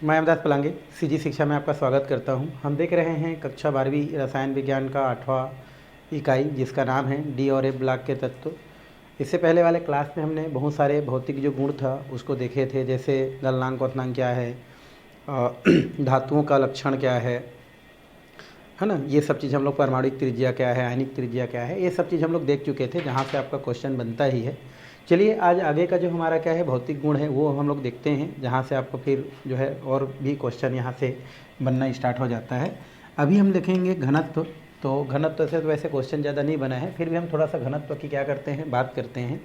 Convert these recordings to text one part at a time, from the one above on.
मैं अमदास पलांगे सीजी शिक्षा में आपका स्वागत करता हूं। हम देख रहे हैं कक्षा 12वीं रसायन विज्ञान का 8वां इकाई, जिसका नाम है डी और एफ ब्लॉक के तत्व। इससे पहले वाले क्लास में हमने बहुत सारे भौतिक जो गुण था उसको देखे थे, जैसे गलनांक क्वथनांक क्या है, धातुओं का लक्षण क्या है ना, ये सब चीज़ हम लोग, परमाणुक त्रिज्या क्या है, आयनिक त्रिज्या क्या है, ये सब चीज़ हम लोग देख चुके थे, जहाँ से आपका क्वेश्चन बनता ही है। चलिए आज आगे का जो हमारा क्या है भौतिक गुण है वो हम लोग देखते हैं, जहाँ से आपको फिर जो है और भी क्वेश्चन यहाँ से बनना स्टार्ट हो जाता है। अभी हम देखेंगे घनत्व। तो घनत्व से तो वैसे क्वेश्चन ज़्यादा नहीं बना है, फिर भी हम थोड़ा सा घनत्व की क्या करते हैं, बात करते हैं।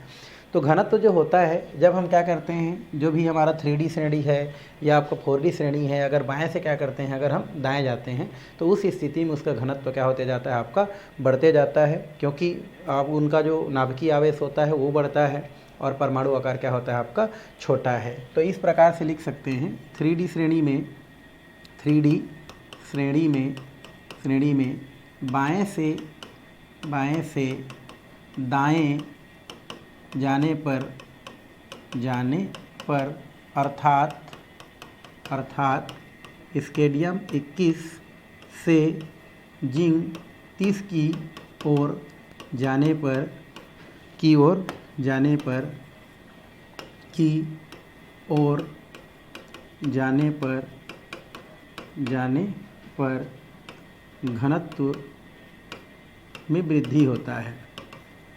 तो घनत्व जो होता है, जब हम क्या करते हैं, जो भी हमारा 3D श्रेणी है या आपका 4D श्रेणी है, अगर बाएं से क्या करते हैं, अगर हम दाएं जाते हैं तो उस स्थिति में उसका घनत्व क्या होते जाता है, आपका बढ़ते जाता है, क्योंकि आप उनका जो नाभिकीय आवेश होता है वो बढ़ता है और परमाणु आकार क्या होता है, आपका छोटा है। तो इस प्रकार से लिख सकते हैं 3D श्रेणी में बाएं से दाएं जाने पर अर्थात स्केडियम 21 से जिंक 30 की ओर जाने पर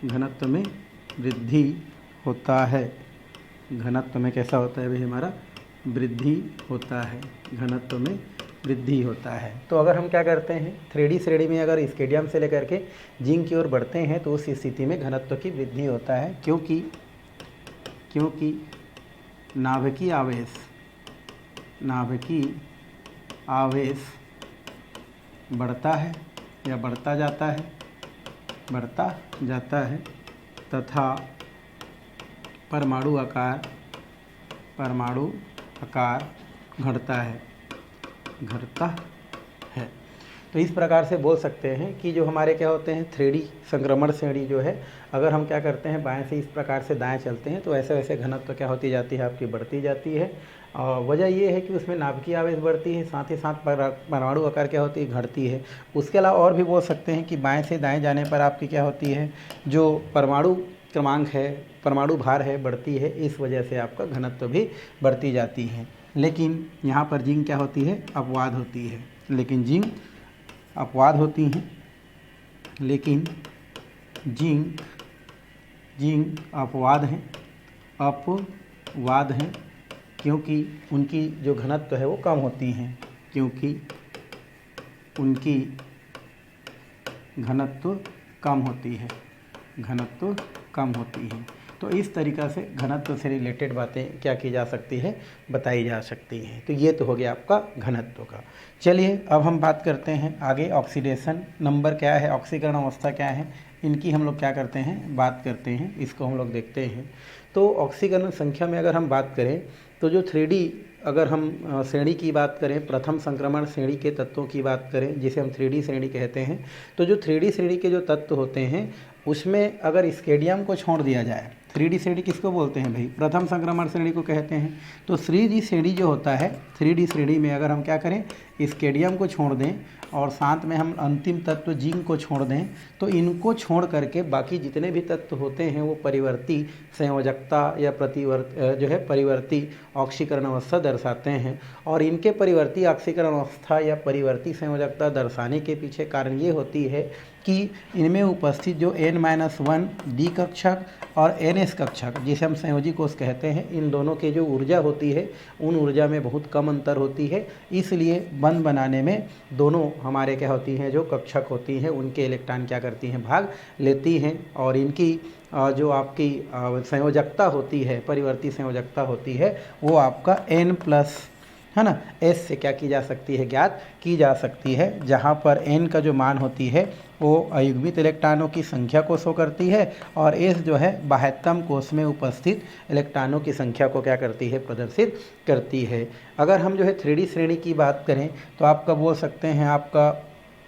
घनत्व में वृद्धि होता है। घनत्व में कैसा होता है भाई, हमारा वृद्धि होता है, घनत्व में वृद्धि होता है। तो अगर हम क्या करते हैं 3D श्रेणी में अगर स्केडियम से लेकर के जिंक की ओर बढ़ते हैं तो उस स्थिति में घनत्व की वृद्धि होता है, क्योंकि नाभिकीय आवेश बढ़ता है या बढ़ता जाता है तथा परमाणु आकार घटता है। तो इस प्रकार से बोल सकते हैं कि जो हमारे क्या होते हैं 3D संक्रमण श्रेणी जो है, अगर हम क्या करते हैं बाएं से इस प्रकार से दाएं चलते हैं तो ऐसे वैसे घनत्व क्या होती जाती है, आपकी बढ़ती जाती है। और वजह ये है कि उसमें नाभिकीय आवेश बढ़ती है, साथ ही साथ परमाणु आकार क्या होती है, घटती है। उसके अलावा और भी बोल सकते हैं कि बाएं से दाएं जाने पर आपकी क्या होती है, जो परमाणु क्रमांक है, परमाणु भार है, बढ़ती है। इस वजह से आपका घनत्व भी बढ़ती जाती है। लेकिन यहाँ पर जिंक क्या होती है, अपवाद होती है। लेकिन जिंक अपवाद हैं, क्योंकि उनकी जो घनत्व है वो कम होती हैं, घनत्व कम होती है। तो इस तरीक़ा से घनत्व से रिलेटेड बातें क्या की जा सकती है, बताई जा सकती हैं। तो ये तो हो गया आपका घनत्व का। चलिए अब हम बात करते हैं आगे ऑक्सीडेशन नंबर क्या है, ऑक्सीकरण अवस्था क्या है, इनकी हम लोग क्या करते हैं, बात करते हैं, इसको हम लोग देखते हैं। तो ऑक्सीकरण संख्या में अगर हम बात करें तो जो 3D अगर हम श्रेणी की बात करें, प्रथम संक्रमण श्रेणी के तत्वों की बात करें, जिसे हम 3D श्रेणी कहते हैं, तो जो 3D श्रेणी के जो तत्व होते हैं उसमें अगर स्केडियम को छोड़ दिया जाए, 3D श्रेणी किसको बोलते हैं भाई, प्रथम संक्रमण श्रेणी को कहते हैं। तो 3D श्रेणी जो होता है, 3D श्रेणी में अगर हम क्या करें, स्केडियम को छोड़ दें और साथ में हम अंतिम तत्व जिंक को छोड़ दें, तो इनको छोड़ करके बाकी जितने भी तत्व होते हैं वो परिवर्ती संयोजकता या परिवर्ती ऑक्सीकरण अवस्था दर्शाते हैं। और इनके परिवर्ती ऑक्सीकरण अवस्था या परिवर्ती संयोजकता दर्शाने के पीछे कारण ये होती है कि इनमें उपस्थित जो N-1 D कक्षक और NS कक्षक, जिसे हम संयोजी कोष कहते हैं, इन दोनों के जो ऊर्जा होती है उन ऊर्जा में बहुत कम अंतर होती है। इसलिए बंध बनाने में दोनों हमारे क्या होती हैं, जो कक्षक होती हैं उनके इलेक्ट्रॉन क्या करती हैं, भाग लेती हैं। और इनकी जो आपकी संयोजकता होती है, परिवर्ती संयोजकता होती है, वो आपका N+ है ना, S से क्या की जा सकती है, ज्ञात की जा सकती है, जहाँ पर N का जो मान होती है वो अयुग्मित इलेक्ट्रॉनों की संख्या को शो करती है और S जो है बाह्यतम कोष में उपस्थित इलेक्ट्रॉनों की संख्या को क्या करती है, प्रदर्शित करती है। अगर हम जो है 3D श्रेणी की बात करें तो आपका बोल सकते हैं, आपका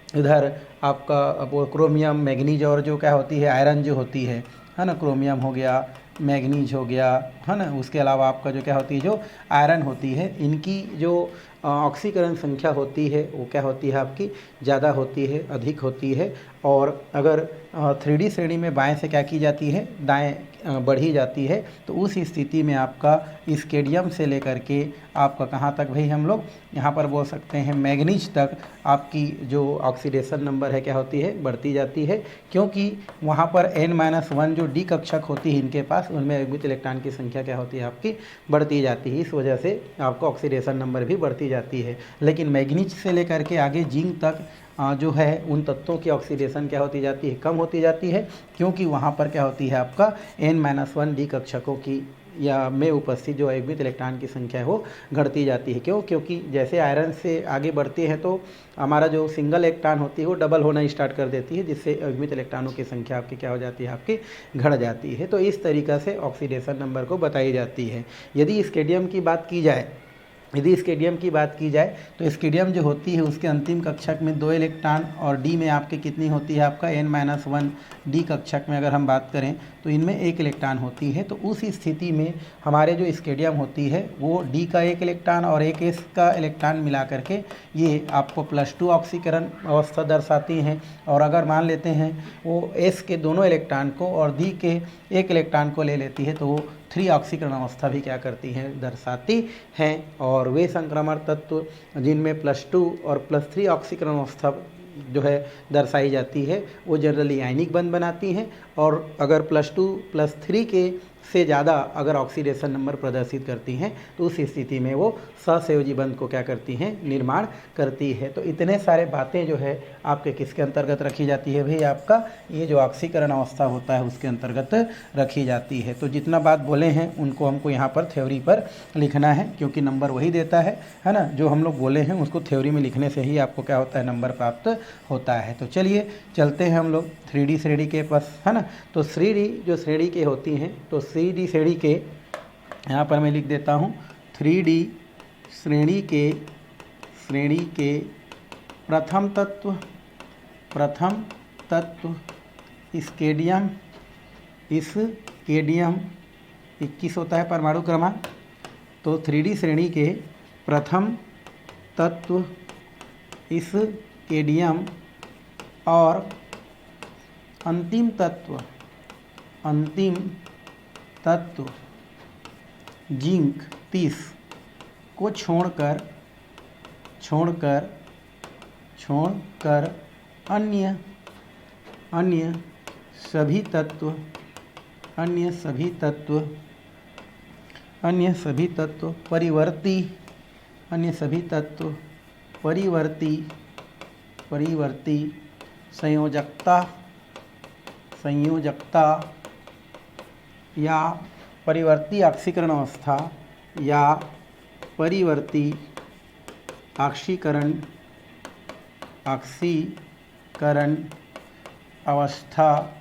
इधर आपका क्रोमियम, मैग्नीज और जो क्या होती है, आयरन जो होती है ना, क्रोमियम हो गया, मैग्नीज हो गया, है ना, उसके अलावा आपका जो क्या होती है, जो आयरन होती है, इनकी जो ऑक्सीकरण संख्या होती है वो क्या होती है आपकी, ज़्यादा होती है, अधिक होती है। और अगर 3D श्रेणी में बाएं से क्या की जाती है, दाएं बढ़ी जाती है, तो उस स्थिति में आपका स्केडियम से लेकर के आपका कहाँ तक भाई हम लोग यहाँ पर बोल सकते हैं मैग्नीज तक आपकी जो ऑक्सीडेशन नंबर है क्या होती है, बढ़ती जाती है। क्योंकि वहाँ पर N-1 जो डी कक्षक होती है इनके पास, उनमें युग्मित इलेक्ट्रॉन की संख्या क्या होती है आपकी, बढ़ती जाती है। इस वजह से आपको ऑक्सीडेशन नंबर भी बढ़ती जाती है। लेकिन मैग्नीज से लेकर के आगे जिंक तक जो है उन तत्वों की ऑक्सीडेशन क्या होती जाती है, कम होती जाती है। क्योंकि वहाँ पर क्या होती है आपका N-1 डी कक्षकों की या में उपस्थित जो युग्मित इलेक्ट्रॉन की संख्या है वो घटती जाती है। क्यों? क्योंकि जैसे आयरन से आगे बढ़ते हैं तो हमारा जो सिंगल इलेक्ट्रॉन होती है वो डबल होना स्टार्ट कर देती है, जिससे युग्मित इलेक्ट्रॉनों की संख्या आपकी क्या हो जाती है, आपकी घट जाती है। तो इस तरीक़ा से ऑक्सीडेशन नंबर को बताई जाती है। यदि स्केडियम की बात की जाए, तो स्केडियम जो होती है उसके अंतिम कक्षक में 2 इलेक्ट्रॉन और डी में आपके कितनी होती है, आपका N-1 डी कक्षक में अगर हम बात करें तो इनमें 1 इलेक्ट्रॉन होती है। तो उस स्थिति में हमारे जो स्केडियम होती है वो डी का 1 इलेक्ट्रॉन और एक एस का इलेक्ट्रॉन मिला करके ये आपको +2 ऑक्सीकरण अवस्था दर्शाती हैं। और अगर मान लेते हैं वो एस के दोनों इलेक्ट्रॉन को और डी के 1 इलेक्ट्रॉन को ले लेती है तो वो 3 ऑक्सीकरण अवस्था भी क्या करती हैं, दर्शाती हैं। और वे संक्रमण तत्व जिनमें +2 और +3 ऑक्सीकरण अवस्था जो है दर्शाई जाती है वो जनरली आयनिक बंध बनाती हैं। और अगर +2 +3 के से ज़्यादा अगर ऑक्सीडेशन नंबर प्रदर्शित करती हैं तो उस स्थिति में वो सहसंयोजी बंध को क्या करती हैं, निर्माण करती है। तो इतने सारे बातें जो है आपके किसके अंतर्गत रखी जाती है भाई, आपका ये जो ऑक्सीकरण अवस्था होता है उसके अंतर्गत रखी जाती है। तो जितना बात बोले हैं उनको हमको यहाँ पर थ्योरी पर लिखना है, क्योंकि नंबर वही देता है ना, जो हम लोग बोले हैं उसको थ्योरी में लिखने से ही आपको क्या होता है, नंबर प्राप्त होता है। तो चलिए चलते हैं हम लोग 3D श्रेणी के पास, है ना। तो 3D जो श्रेणी के होती हैं, तो 3D श्रेणी के यहाँ पर मैं लिख देता हूँ 3D श्रेणी के प्रथम तत्व स्केडियम 21 होता है परमाणु क्रमांक। तो 3D श्रेणी के प्रथम तत्व स्केडियम और अंतिम तत्व जिंक 30 को छोड़कर अन्य सभी तत्व परिवर्ती संयोजकता या परिवर्ती ऑक्सीकरण अवस्था या परिवर्ती ऑक्सीकरण अवस्था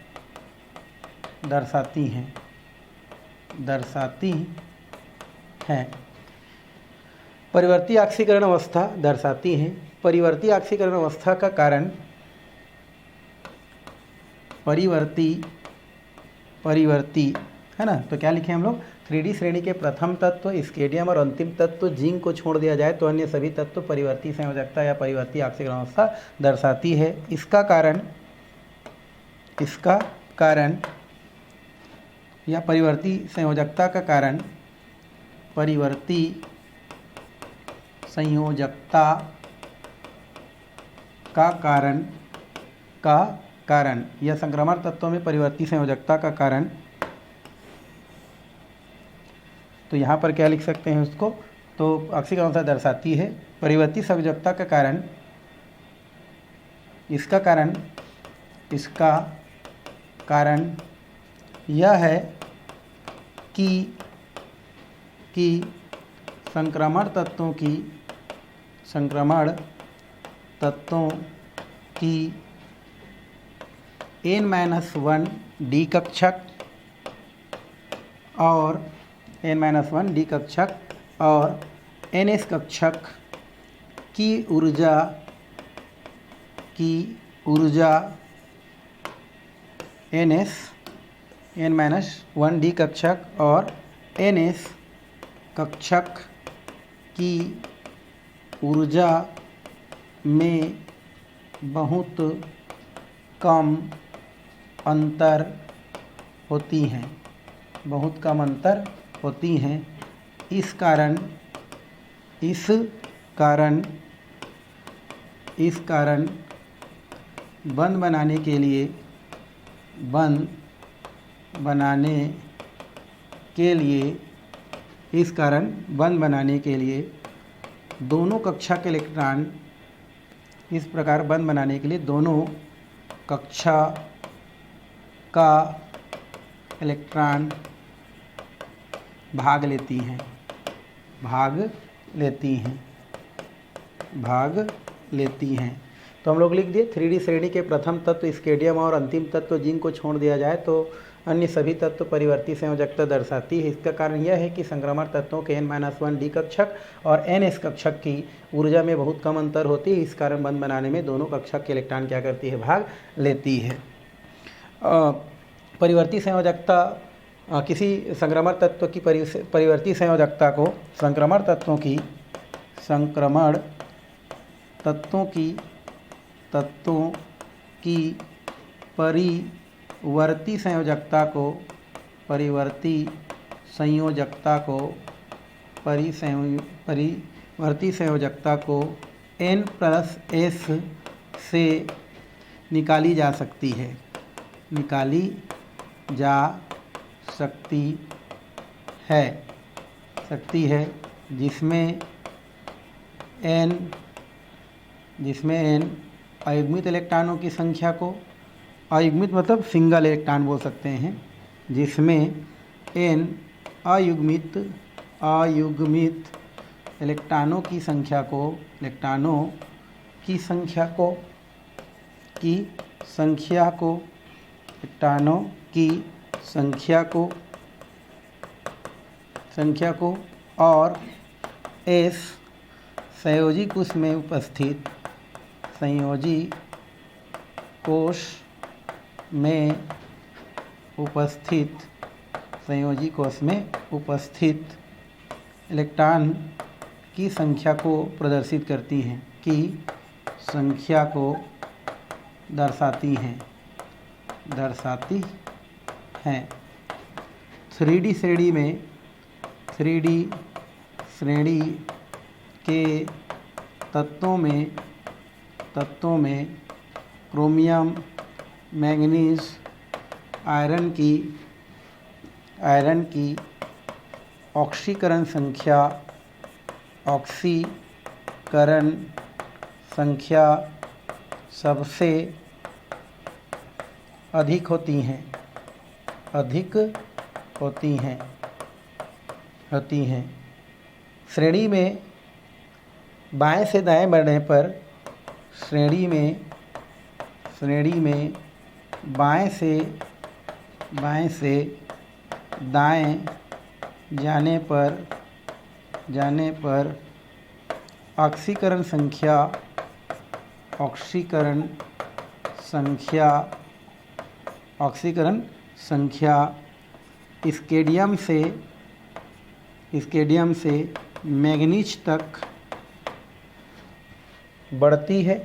दर्शाती हैं। परिवर्ती ऑक्सीकरण अवस्था दर्शाती हैं। परिवर्ती ऑक्सीकरण अवस्था का कारण परिवर्ती है ना। तो क्या लिखें हम लोग, 3D श्रेणी के प्रथम तत्व स्केडियम और अंतिम तत्व जिंक को छोड़ दिया जाए तो अन्य सभी तत्व परिवर्ती संयोजकता या परिवर्ती ऑक्सीकरण अवस्था दर्शाती है। इसका कारण या परिवर्ती संयोजकता का कारण या संक्रमण तत्वों में परिवर्ती संयोजकता का कारण, तो यहाँ पर क्या लिख सकते हैं उसको, तो ऑक्सीकरण अवस्था दर्शाती है। परिवर्ती संयोजकता का कारण, इसका कारण यह है कि संक्रमण तत्वों की N-1 डी कक्षक और N-1 डी कक्षक और NS कक्षक की ऊर्जा NS n-1 डी कक्षक और ns कक्षक की ऊर्जा में बहुत कम अंतर होती हैं, बहुत कम अंतर होती हैं। इस कारण बंध बनाने के लिए दोनों कक्षा के इलेक्ट्रॉन, इस प्रकार बंध बनाने के लिए दोनों कक्षा का इलेक्ट्रॉन भाग लेती हैं। तो हम लोग लिख दिए 3D श्रेणी के प्रथम तत्व स्केडियम और अंतिम तत्व जिंक को छोड़ दिया जाए तो अन्य सभी तत्व परिवर्ती संयोजकता दर्शाती है। इसका कारण यह है कि संक्रमण तत्वों के n-1 डी कक्षक और ns कक्षक की ऊर्जा में बहुत कम अंतर होती है। इस कारण बंध बनाने में दोनों कक्षक के इलेक्ट्रॉन क्या करती है, भाग लेती है। परिवर्ती संयोजकता किसी संक्रमण तत्व की परिवर्ती संयोजकता को संक्रमण तत्वों की परिवर्ती संयोजकता को n+s से निकाली जा सकती है जिसमें n अयुग्मित इलेक्ट्रॉनों की संख्या को, अयुग्मित मतलब सिंगल इलेक्ट्रॉन बोल सकते हैं, जिसमें n अयुग्मित इलेक्ट्रॉनों की संख्या को और s संयोजी कोश में उपस्थित इलेक्ट्रॉन की संख्या को प्रदर्शित करती हैं, दर्शाती हैं। 3D श्रेणी के तत्वों में क्रोमियम, मैंगनीज, आयरन की ऑक्सीकरण संख्या सबसे अधिक होती हैं। श्रेणी में बाएं से दाएं बढ़ने पर बाएं से दाएं जाने पर ऑक्सीकरण संख्या स्केडियम से मैंगनीज तक बढ़ती है,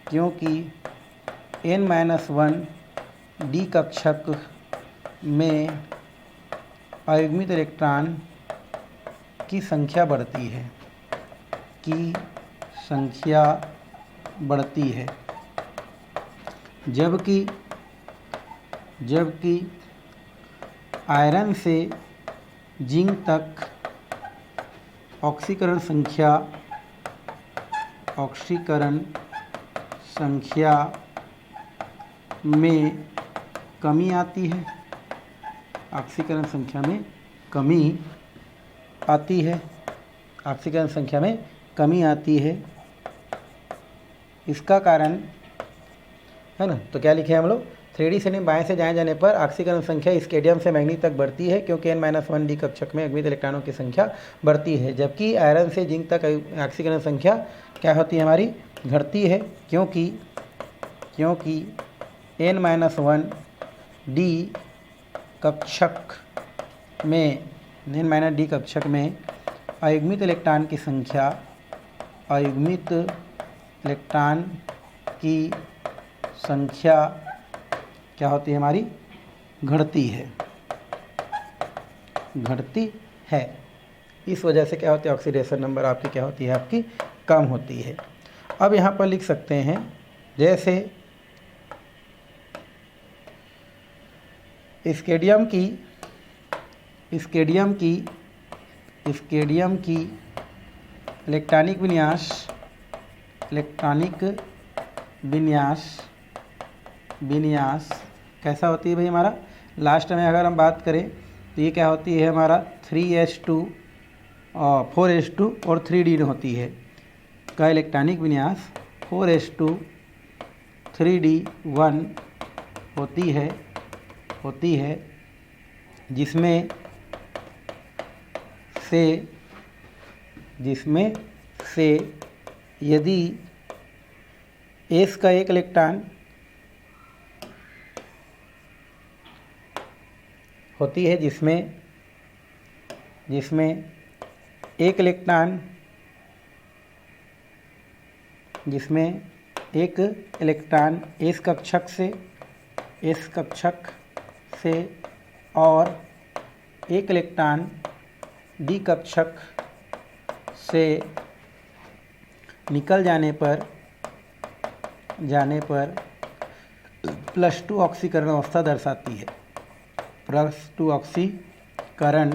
क्योंकि n-1 डी कक्षक में अयुग्मित इलेक्ट्रॉन की संख्या बढ़ती है, जबकि आयरन से जिंक तक ऑक्सीकरण संख्या में कमी आती है। ऑक्सीकरण संख्या में कमी आती है। इसका कारण है ना, तो क्या लिखे हम लोग, 3D श्रेणी बाएं से दाएं जाने पर ऑक्सीकरण संख्या स्केडियम से मैंगनीज तक बढ़ती है, क्योंकि n-1 डी कक्षक में अयुग्मित इलेक्ट्रॉनों की संख्या बढ़ती है, जबकि आयरन से जिंक तक ऑक्सीकरण संख्या क्या होती है हमारी, घटती है, क्योंकि n-1 डी कक्षक में n-d कक्षक में अयुग्मित इलेक्ट्रॉन की संख्या क्या होती है हमारी, घटती है। इस वजह से क्या होती है, ऑक्सीडेशन नंबर आपकी क्या होती है, आपकी कम होती है। अब यहाँ पर लिख सकते हैं, जैसे स्केडियम की इलेक्ट्रॉनिक विन्यास कैसा होती है भाई हमारा, लास्ट में अगर हम बात करें तो ये क्या होती है हमारा 3s2 और 4s2 और 3d होती है का इलेक्ट्रॉनिक विन्यास 4s2 3d1 होती है, जिसमें से यदि s का एक इलेक्ट्रॉन होती है, जिसमें एक इलेक्ट्रॉन s कक्षक से और एक इलेक्ट्रॉन d कक्षक से निकल जाने पर +2 ऑक्सीकरण अवस्था दर्शाती है। +2 ऑक्सीकरण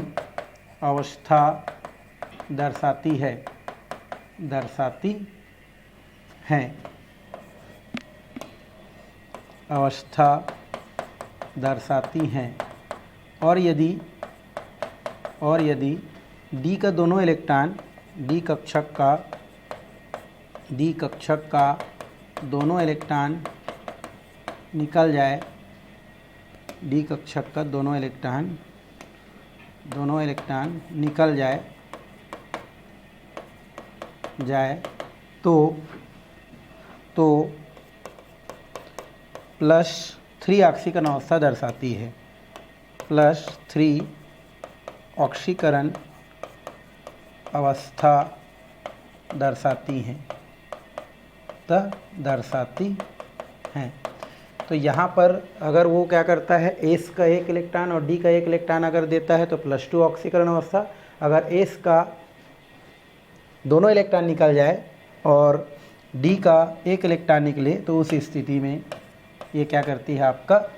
अवस्था दर्शाती है। और यदि D का दोनों इलेक्ट्रॉन D कक्षक का दोनों इलेक्ट्रॉन निकल जाए, D कक्षक का दोनों इलेक्ट्रॉन निकल जाए तो +3 ऑक्सीकरण अवस्था दर्शाती है। +3 ऑक्सीकरण अवस्था दर्शाती हैं। तो यहाँ पर अगर वो क्या करता है, S का एक इलेक्ट्रॉन और D का एक इलेक्ट्रॉन अगर देता है तो +2 ऑक्सीकरण अवस्था, अगर S का दोनों इलेक्ट्रॉन निकल जाए और D का एक इलेक्ट्रॉन निकले तो उस स्थिति में ये क्या करती है, आपका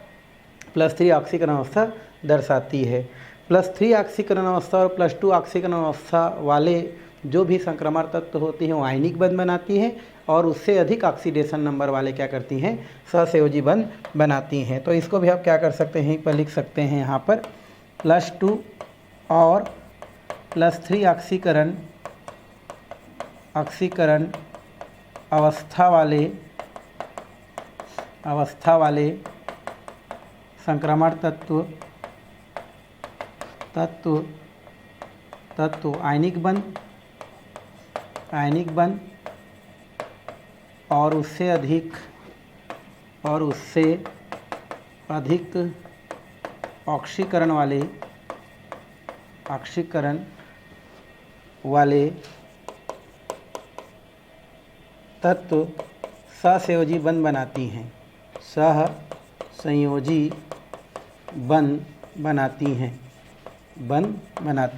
+3 ऑक्सीकरण अवस्था दर्शाती है। +3 ऑक्सीकरण अवस्था और +2 ऑक्सीकरण अवस्था वाले जो भी संक्रमण तत्व होती हैं वो आयनिक बंध बनाती हैं, और उससे अधिक ऑक्सीडेशन नंबर वाले क्या करती हैं, सहसंयोजी बंध बनाती हैं। तो इसको भी आप क्या कर सकते हैं, पर लिख सकते हैं यहाँ पर +2 और +3 ऑक्सीकरण अवस्था वाले संक्रमण तत्व आयनिक बंध और उससे अधिक ऑक्सीकरण वाले तत्व सहसंयोजी बंध बनाती हैं, सहसंयोजी बंध बनाती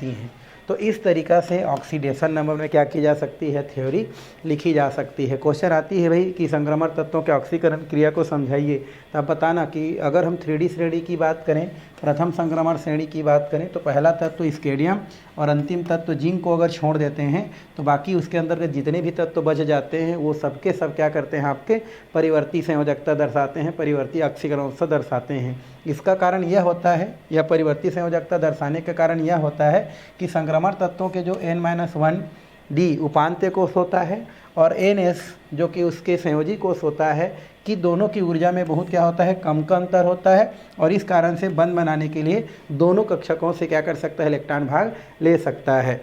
हैं। तो इस तरीक़ा से ऑक्सीडेशन नंबर में क्या की जा सकती है, थ्योरी लिखी जा सकती है। क्वेश्चन आती है भाई कि संक्रमण तत्वों के ऑक्सीकरण क्रिया को समझाइए, तो आप बताना कि अगर हम 3D श्रेणी की बात करें, प्रथम संक्रमण श्रेणी की बात करें, तो पहला तत्व स्केडियम और अंतिम तत्व जिंक को अगर छोड़ देते हैं तो बाकी उसके अंदर के जितने भी तत्व बच जाते हैं वो सबके सब क्या करते हैं, आपके परिवर्ती संयोजकता दर्शाते हैं, परिवर्ती ऑक्सीकरण अवस्था दर्शाते हैं। इसका कारण यह होता है, यह परिवर्ती संयोजकता दर्शाने का कारण यह होता है कि संक्रमण तत्वों के जो n-1 D उपांत्य कोष होता है और NS जो कि उसके संयोजी कोष होता है, कि दोनों की ऊर्जा में बहुत क्या होता है, कम का अंतर होता है, और इस कारण से बंध बनाने के लिए दोनों कक्षकों से क्या कर सकता है, इलेक्ट्रॉन भाग ले सकता है।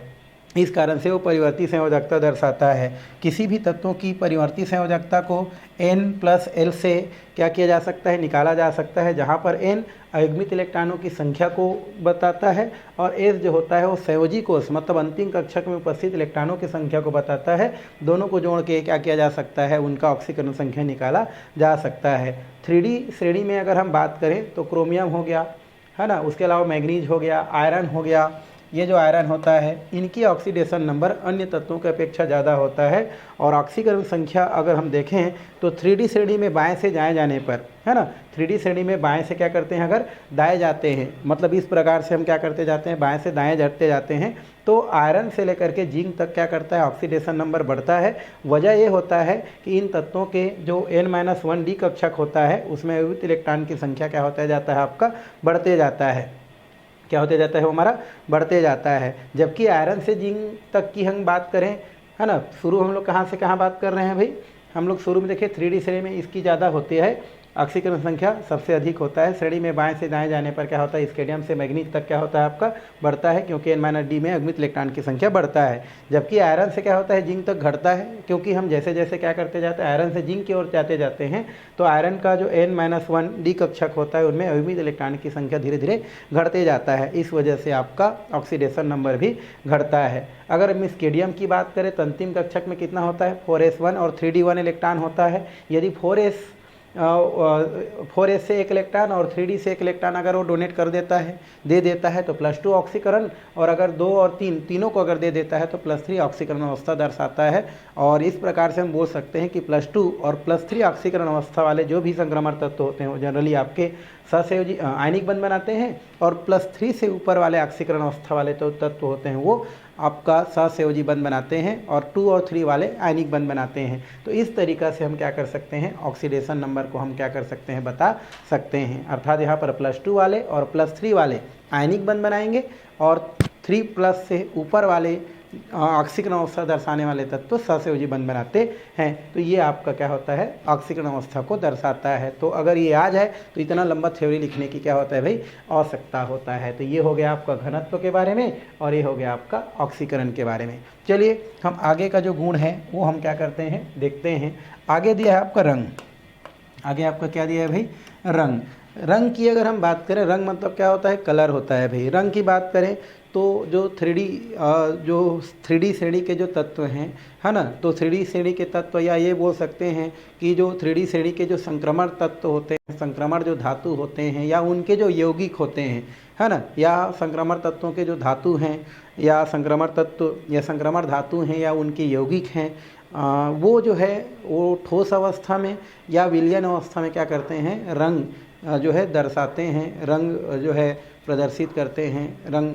इस कारण से वो परिवर्ती संयोजकता दर्शाता है। किसी भी तत्वों की परिवर्ती संयोजकता को n+l से क्या किया जा सकता है, निकाला जा सकता है, जहाँ पर n अयुग्मित इलेक्ट्रॉनों की संख्या को बताता है और s जो होता है वो संयोजी कोष मतलब अंतिम कक्षक में उपस्थित इलेक्ट्रॉनों की संख्या को बताता है। दोनों को जोड़ के क्या किया जा सकता है, उनका ऑक्सीकरण संख्या निकाला जा सकता है। 3D श्रेणी में अगर हम बात करें तो क्रोमियम हो गया, है ना, उसके अलावा मैग्नीज हो गया, आयरन हो गया। ये जो आयरन होता है इनकी ऑक्सीडेशन नंबर अन्य तत्वों की अपेक्षा ज़्यादा होता है और ऑक्सीकरण संख्या अगर हम देखें तो 3D श्रेणी में बाएं से दाएं जाने पर, है ना, 3D श्रेणी में बाएं से क्या करते हैं, अगर दाएं जाते हैं, मतलब इस प्रकार से हम क्या करते जाते हैं, बाएं से दाएं झटते जाते हैं, तो आयरन से लेकर के जिंक तक क्या करता है, ऑक्सीडेशन नंबर बढ़ता है। वजह ये होता है कि इन तत्वों के जो n-1 डी कक्षक होता है उसमें अयुग्मित इलेक्ट्रॉन की संख्या क्या होता जाता है, आपका बढ़ते जाता है। क्या होते जाता है, वो हमारा बढ़ते जाता है। जबकि आयरन से जिंक तक की हम बात करें, है ना, शुरू हम लोग कहाँ से कहाँ बात कर रहे हैं भाई, हम लोग शुरू में देखिए 3D श्रेणी में इसकी ज़्यादा होती है, ऑक्सीकरण संख्या सबसे अधिक होता है। श्रेणी में बाएं से दाएं जाने पर क्या होता है, स्केडियम से मैग्नीज तक क्या होता है, आपका बढ़ता है, क्योंकि n-d में अयुग्मित इलेक्ट्रॉन की संख्या बढ़ता है। जबकि आयरन से क्या होता है, जिंक तक घटता है, क्योंकि हम जैसे जैसे क्या करते जाते हैं, आयरन से जिंक की ओर जाते हैं, तो आयरन का जो n-1 डी कक्षक होता है उनमें अयुग्मित इलेक्ट्रॉन की संख्या धीरे धीरे घटते जाता है। इस वजह से आपका ऑक्सीडेशन नंबर भी घटता है। अगर हम स्केडियम की बात करें तो अंतिम कक्षक में कितना होता है, 4s1 और 3d1 इलेक्ट्रॉन होता है। यदि 4s से एक इलेक्ट्रॉन और 3d से एक इलेक्ट्रॉन अगर वो डोनेट कर देता है, दे देता है तो +2 ऑक्सीकरण, और अगर 2 और 3 तीनों को अगर दे देता है तो +3 ऑक्सीकरण अवस्था दर्शाता है। और इस प्रकार से हम बोल सकते हैं कि +2 और +3 ऑक्सीकरण अवस्था वाले जो भी संक्रमण तत्व होते हैं वो जनरली आपके सहसंयोजी आयनिक बंध बनाते हैं, और +3 से ऊपर वाले ऑक्सीकरण अवस्था वाले तो तत्व होते हैं वो आपका सहसंयोजी बंध बनाते हैं, और 2 और 3 वाले आयनिक बंध बनाते हैं। तो इस तरीक़ा से हम क्या कर सकते हैं, ऑक्सीडेशन नंबर को हम क्या कर सकते हैं, बता सकते हैं। अर्थात यहाँ पर +2 वाले और +3 वाले आयनिक बंध बनाएंगे और 3+ से ऊपर वाले ऑक्सीकरण अवस्था दर्शाने वाले तत्व सहसंयोजी बंध बनाते हैं। तो ये आपका क्या होता है, ऑक्सीकरण अवस्था को दर्शाता है। तो अगर ये आ जाए तो इतना लंबा थ्योरी लिखने की क्या होता है भाई, आवश्यकता होता है। तो ये हो गया आपका घनत्व के बारे में और ये हो गया आपका ऑक्सीकरण के बारे में। चलिए हम आगे का जो गुण है वो हम क्या करते हैं, देखते हैं। आगे दिया है आपका रंग। आगे आपका क्या दिया है भाई, रंग। रंग की अगर हम बात करें, रंग मतलब क्या होता है, कलर होता है भाई। रंग की बात करें तो जो 3D श्रेणी के जो तत्व हैं, है ना, तो 3D श्रेणी के तत्व, या ये बोल सकते हैं कि जो 3D श्रेणी के जो संक्रमण तत्व होते हैं, संक्रमण जो धातु होते हैं या उनके जो यौगिक होते हैं, है ना, या संक्रमण तत्वों के जो धातु हैं या संक्रमण तत्व या संक्रमण धातु हैं या उनके यौगिक हैं, वो जो है वो ठोस अवस्था में या विलयन अवस्था में क्या करते हैं, रंग जो है दर्शाते हैं, रंग जो है प्रदर्शित करते हैं, रंग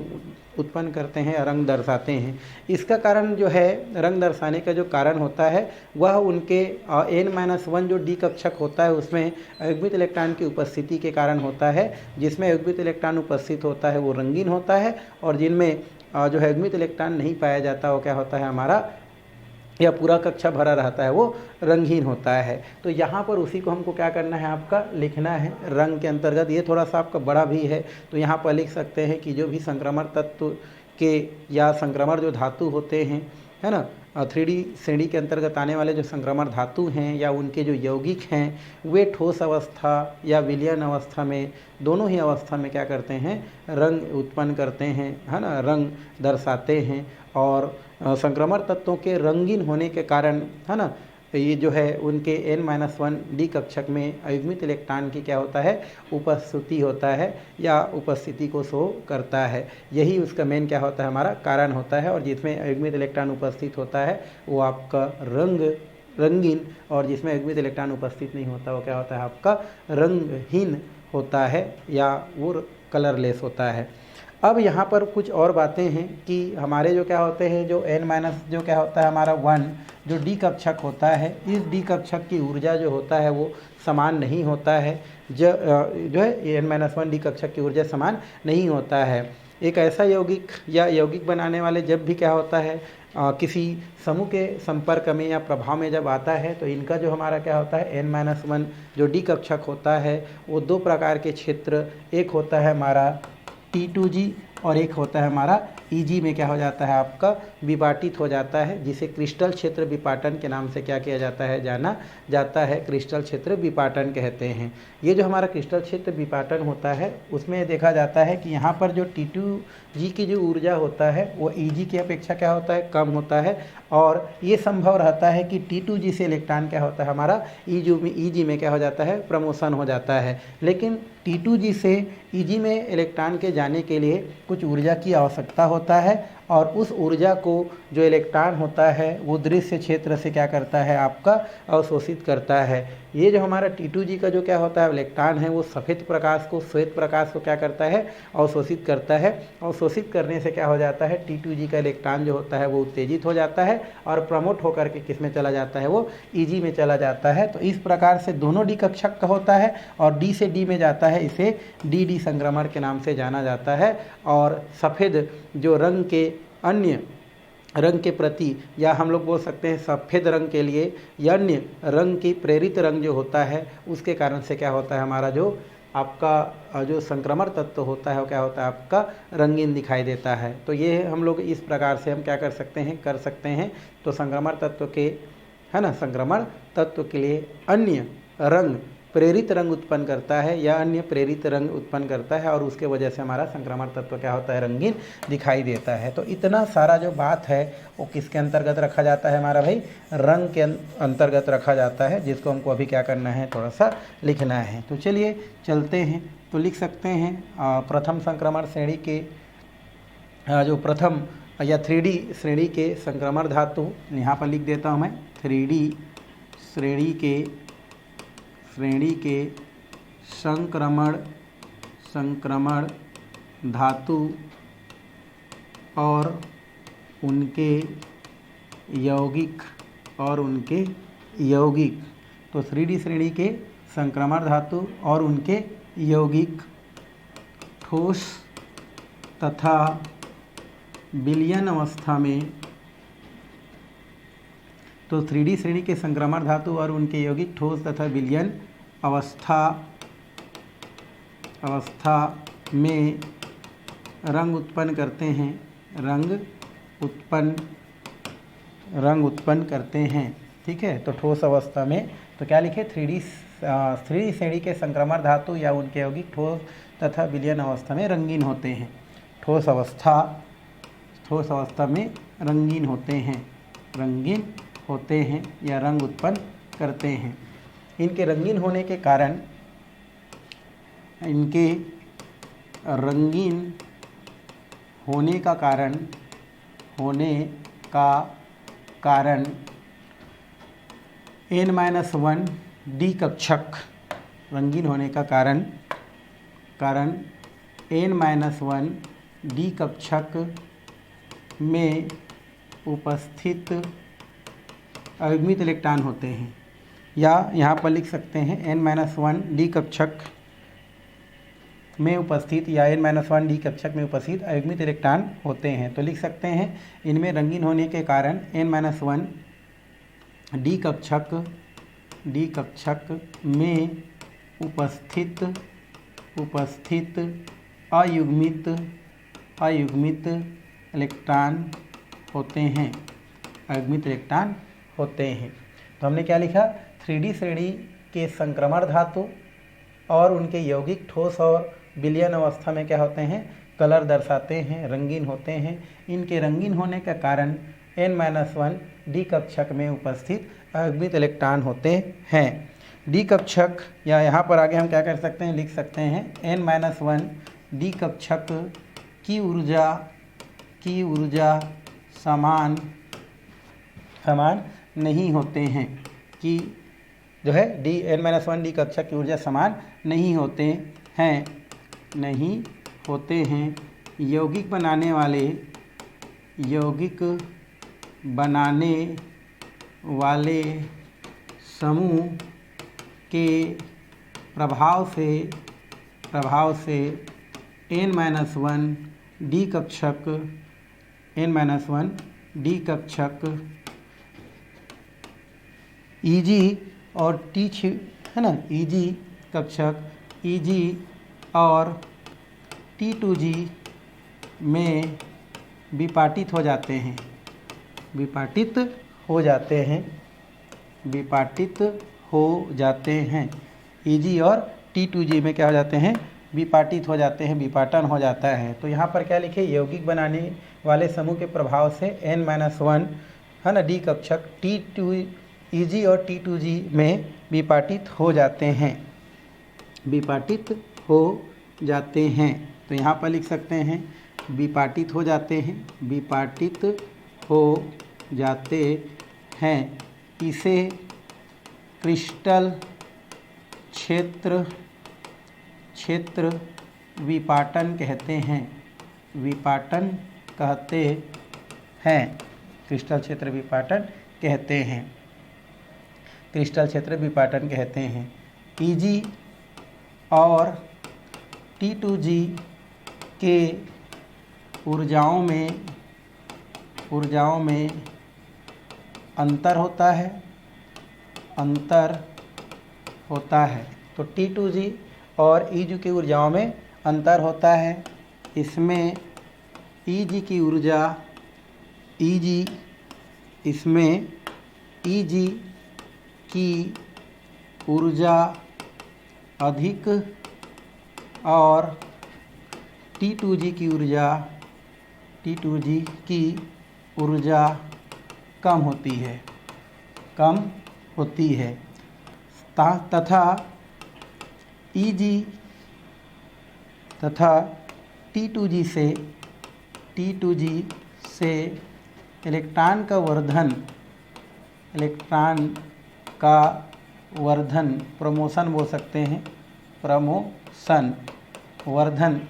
उत्पन्न करते हैं, रंग दर्शाते हैं। इसका कारण जो है, रंग दर्शाने का जो कारण होता है वह उनके n-1 जो डी कक्षक होता है उसमें अयुग्मित इलेक्ट्रॉन की उपस्थिति के कारण होता है। जिसमें अयुग्मित इलेक्ट्रॉन उपस्थित होता है वो रंगीन होता है, और जिनमें जो है अयुग्मित इलेक्ट्रॉन नहीं पाया जाता वो क्या होता है, हमारा या पूरा कक्षा भरा रहता है, वो रंगहीन होता है। तो यहाँ पर उसी को हमको क्या करना है, आपका लिखना है रंग के अंतर्गत। ये थोड़ा सा आपका बड़ा भी है, तो यहाँ पर लिख सकते हैं कि जो भी संक्रमण तत्व के या संक्रमण जो धातु होते हैं, है ना, 3D श्रेणी के अंतर्गत आने वाले जो संक्रमण धातु हैं या उनके जो यौगिक हैं, वे ठोस अवस्था या विलयन अवस्था में, दोनों ही अवस्था में क्या करते हैं, रंग उत्पन्न करते हैं, है ना, रंग दर्शाते हैं। और संक्रमण तत्वों के रंगीन होने के कारण, है ना, ये जो है उनके n-1 डी कक्षक में अयुग्मित इलेक्ट्रॉन की क्या होता है, उपस्थिति होता है या उपस्थिति को शो करता है। यही उसका मेन क्या होता है, हमारा कारण होता है। और जिसमें अयुग्मित इलेक्ट्रॉन उपस्थित होता है वो आपका रंगीन, और जिसमें अयुग्मित इलेक्ट्रॉन उपस्थित नहीं होता वो क्या होता है, आपका रंगहीन होता है या वो कलरलेस होता है। अब यहाँ पर कुछ और बातें हैं कि हमारे जो क्या होते हैं, जो n- जो क्या होता है हमारा 1 जो डी कक्षक होता है, इस डी कक्षक की ऊर्जा जो होता है वो समान नहीं होता है। जो है n-1 डी कक्षक की ऊर्जा समान नहीं होता है। एक ऐसा यौगिक या यौगिक बनाने वाले जब भी क्या होता है, किसी समूह के संपर्क में या प्रभाव में जब आता है, तो इनका जो हमारा क्या होता है, n-1 जो डी कक्षक होता है वो दो प्रकार के क्षेत्र, एक होता है हमारा T2G और एक होता है हमारा Eg में क्या हो जाता है आपका विपाटित हो जाता है, जिसे क्रिस्टल क्षेत्र विपाटन के नाम से क्या किया जाता है, जाना जाता है, क्रिस्टल क्षेत्र विपाटन कहते हैं। ये जो हमारा क्रिस्टल क्षेत्र विपाटन होता है उसमें देखा जाता है कि यहाँ पर जो T2G की जो ऊर्जा होता है वो Eg की अपेक्षा क्या होता है, कम होता है, और ये संभव रहता है कि T2G से इलेक्ट्रॉन क्या होता है हमारा Eg में क्या हो जाता है, प्रमोशन हो जाता है। लेकिन T2G से Eg में इलेक्ट्रॉन के जाने के लिए कुछ ऊर्जा की आवश्यकता होता है, और उस ऊर्जा को जो इलेक्ट्रॉन होता है वो दृश्य क्षेत्र से क्या करता है, आपका अवशोषित करता है। ये जो हमारा T2G का जो क्या होता है इलेक्ट्रॉन है वो सफ़ेद प्रकाश को, श्वेत प्रकाश को क्या करता है, अवशोषित करता है। अवशोषित करने से क्या हो जाता है, T2G का इलेक्ट्रॉन जो होता है वो उत्तेजित हो जाता है और प्रमोट होकर के किस में चला जाता है, वो Eg में चला जाता है। तो इस प्रकार से दोनों डी कक्षक का होता है और डी से डी में जाता है, इसे डी संक्रमण के नाम से जाना जाता है। और सफ़ेद जो रंग के अन्य रंग के प्रति, या हम लोग बोल सकते हैं सफ़ेद रंग के लिए या अन्य रंग की प्रेरित रंग जो होता है उसके कारण से क्या होता है, हमारा जो आपका जो संक्रमण तत्व होता है वो क्या होता है, आपका रंगीन दिखाई देता है। तो ये हम लोग इस प्रकार से हम क्या कर सकते हैं। तो संक्रमण तत्व के, है ना, संक्रमण तत्व के लिए अन्य रंग प्रेरित रंग उत्पन्न करता है या अन्य प्रेरित रंग उत्पन्न करता है, और उसके वजह से हमारा संक्रमण तत्व क्या होता है, रंगीन दिखाई देता है। तो इतना सारा जो बात है वो किसके अंतर्गत रखा जाता है हमारा भाई, रंग के अंतर्गत रखा जाता है, जिसको हमको अभी क्या करना है, थोड़ा सा लिखना है। तो चलिए चलते हैं। तो लिख सकते हैं प्रथम संक्रमण श्रेणी के जो प्रथम या 3D श्रेणी के संक्रमण धातु, यहाँ पर लिख देता हूँ मैं, 3D श्रेणी के संक्रमण धातु और उनके यौगिक तो 3D श्रेणी के संक्रमण धातु और उनके यौगिक ठोस तथा विलयन अवस्था में, तो 3D श्रेणी के संक्रमण धातु और उनके यौगिक ठोस तथा विलयन अवस्था में रंग उत्पन्न करते हैं। ठीक है, तो ठोस अवस्था में तो क्या लिखे, 3D श्रेणी के संक्रमण धातु या उनके यौगिक ठोस तथा विलयन अवस्था में रंगीन होते हैं। ठोस अवस्था में रंगीन होते हैं या रंग उत्पन्न करते हैं। इनके रंगीन होने के कारण, इनके रंगीन होने का कारण N-1 डी कक्षक, रंगीन होने का कारण N-1 डी कक्षक में उपस्थित अयुग्मित इलेक्ट्रॉन होते हैं, या यहाँ पर लिख सकते हैं N-1 डी कक्षक में उपस्थित या N-1 डी कक्षक में उपस्थित अयुग्मित इलेक्ट्रॉन होते हैं। तो लिख सकते हैं इनमें रंगीन होने के कारण N-1 डी कक्षक में उपस्थित अयुग्मित इलेक्ट्रॉन होते हैं। तो हमने क्या लिखा, 3D श्रेणी के संक्रमण धातु और उनके यौगिक ठोस और विलयन अवस्था में क्या होते हैं, कलर दर्शाते हैं, रंगीन होते हैं। इनके रंगीन होने का कारण N-1 डी कक्षक में उपस्थित अयुग्मित इलेक्ट्रॉन होते हैं। डी कक्षक, या यहाँ पर आगे हम क्या कर सकते हैं, लिख सकते हैं N-1 डी कक्षक की ऊर्जा समान नहीं होते हैं, कि जो है N-1 डी कक्षक की ऊर्जा समान नहीं होते हैं। यौगिक बनाने वाले समूह के प्रभाव से N-1 डी कक्षक Eg और है ना, Eg कक्षक Eg और T2G में विपाटित हो जाते हैं, विपाटित हो जाते हैं, विपाटित हो जाते हैं। Eg और T2G में क्या हो जाते हैं, विपाटित हो जाते हैं, विपाटन हो जाता है। तो यहाँ पर क्या लिखे, यौगिक बनाने वाले समूह के प्रभाव से N-1 है ना डी कक्षक Eg और T2G में विपाटित हो जाते हैं, विपाटित हो जाते हैं। तो यहाँ पर लिख सकते हैं विपाटित हो जाते हैं, विपाटित हो जाते हैं। इसे क्रिस्टल क्षेत्र विपाटन कहते हैं, विपाटन कहते हैं, क्रिस्टल क्षेत्र विपाटन कहते हैं, क्रिस्टल क्षेत्र विपाटन कहते हैं। Eg और T2G के ऊर्जाओं में अंतर होता है, अंतर होता है। तो T2G और Eg की ऊर्जाओं में अंतर होता है। इसमें Eg की ऊर्जा इसमें Eg की ऊर्जा अधिक और T2G की ऊर्जा कम होती है, कम होती है। तथा Eg तथा T2G से इलेक्ट्रॉन का वर्धन प्रमोशन बोल सकते हैं, प्रमोशन वर्धन,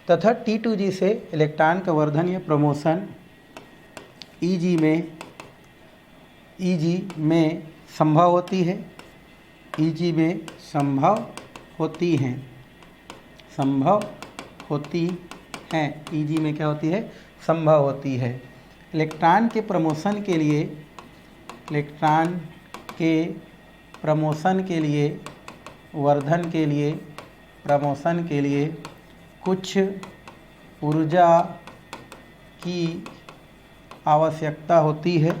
तथा T2G से इलेक्ट्रॉन का वर्धन या प्रमोशन Eg में संभव होती है, Eg में संभव होती हैं, संभव होती हैं, Eg में क्या होती है, संभव होती है। इलेक्ट्रॉन के प्रमोशन के लिए, इलेक्ट्रॉन के प्रमोशन के लिए, वर्धन के लिए, प्रमोशन के लिए कुछ ऊर्जा की आवश्यकता होती है,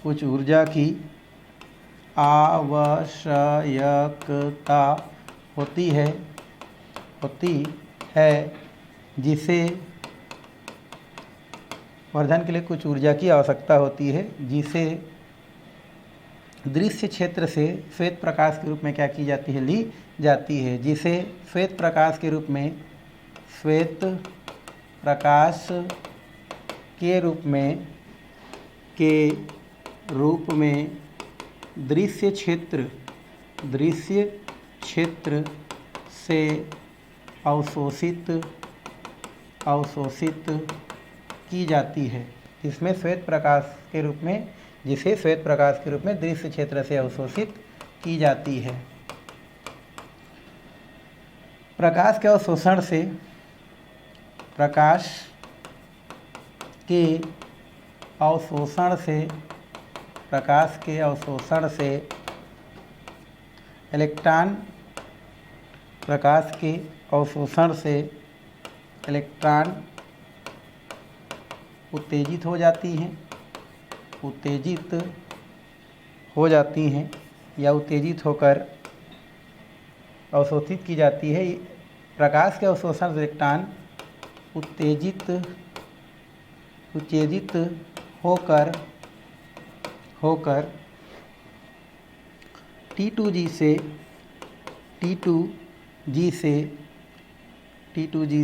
कुछ ऊर्जा की आवश्यकता होती है, जिसे वर्धन के लिए कुछ ऊर्जा की आवश्यकता होती है, जिसे दृश्य क्षेत्र से श्वेत प्रकाश के रूप में क्या की जाती है, ली जाती है, जिसे श्वेत प्रकाश के रूप में, श्वेत प्रकाश के रूप में दृश्य क्षेत्र से अवशोषित की जाती है। इसमें श्वेत प्रकाश के रूप में, जिसे श्वेत प्रकाश के रूप में दृश्य क्षेत्र से अवशोषित की जाती है। प्रकाश के अवशोषण से, प्रकाश के अवशोषण से, प्रकाश के अवशोषण से इलेक्ट्रॉन, प्रकाश के अवशोषण से इलेक्ट्रॉन उत्तेजित हो जाती हैं, उत्तेजित हो जाती हैं या उत्तेजित होकर अवशोषित की जाती है। प्रकाश के अवशोषण से इलेक्ट्रॉन उत्तेजित होकर T2G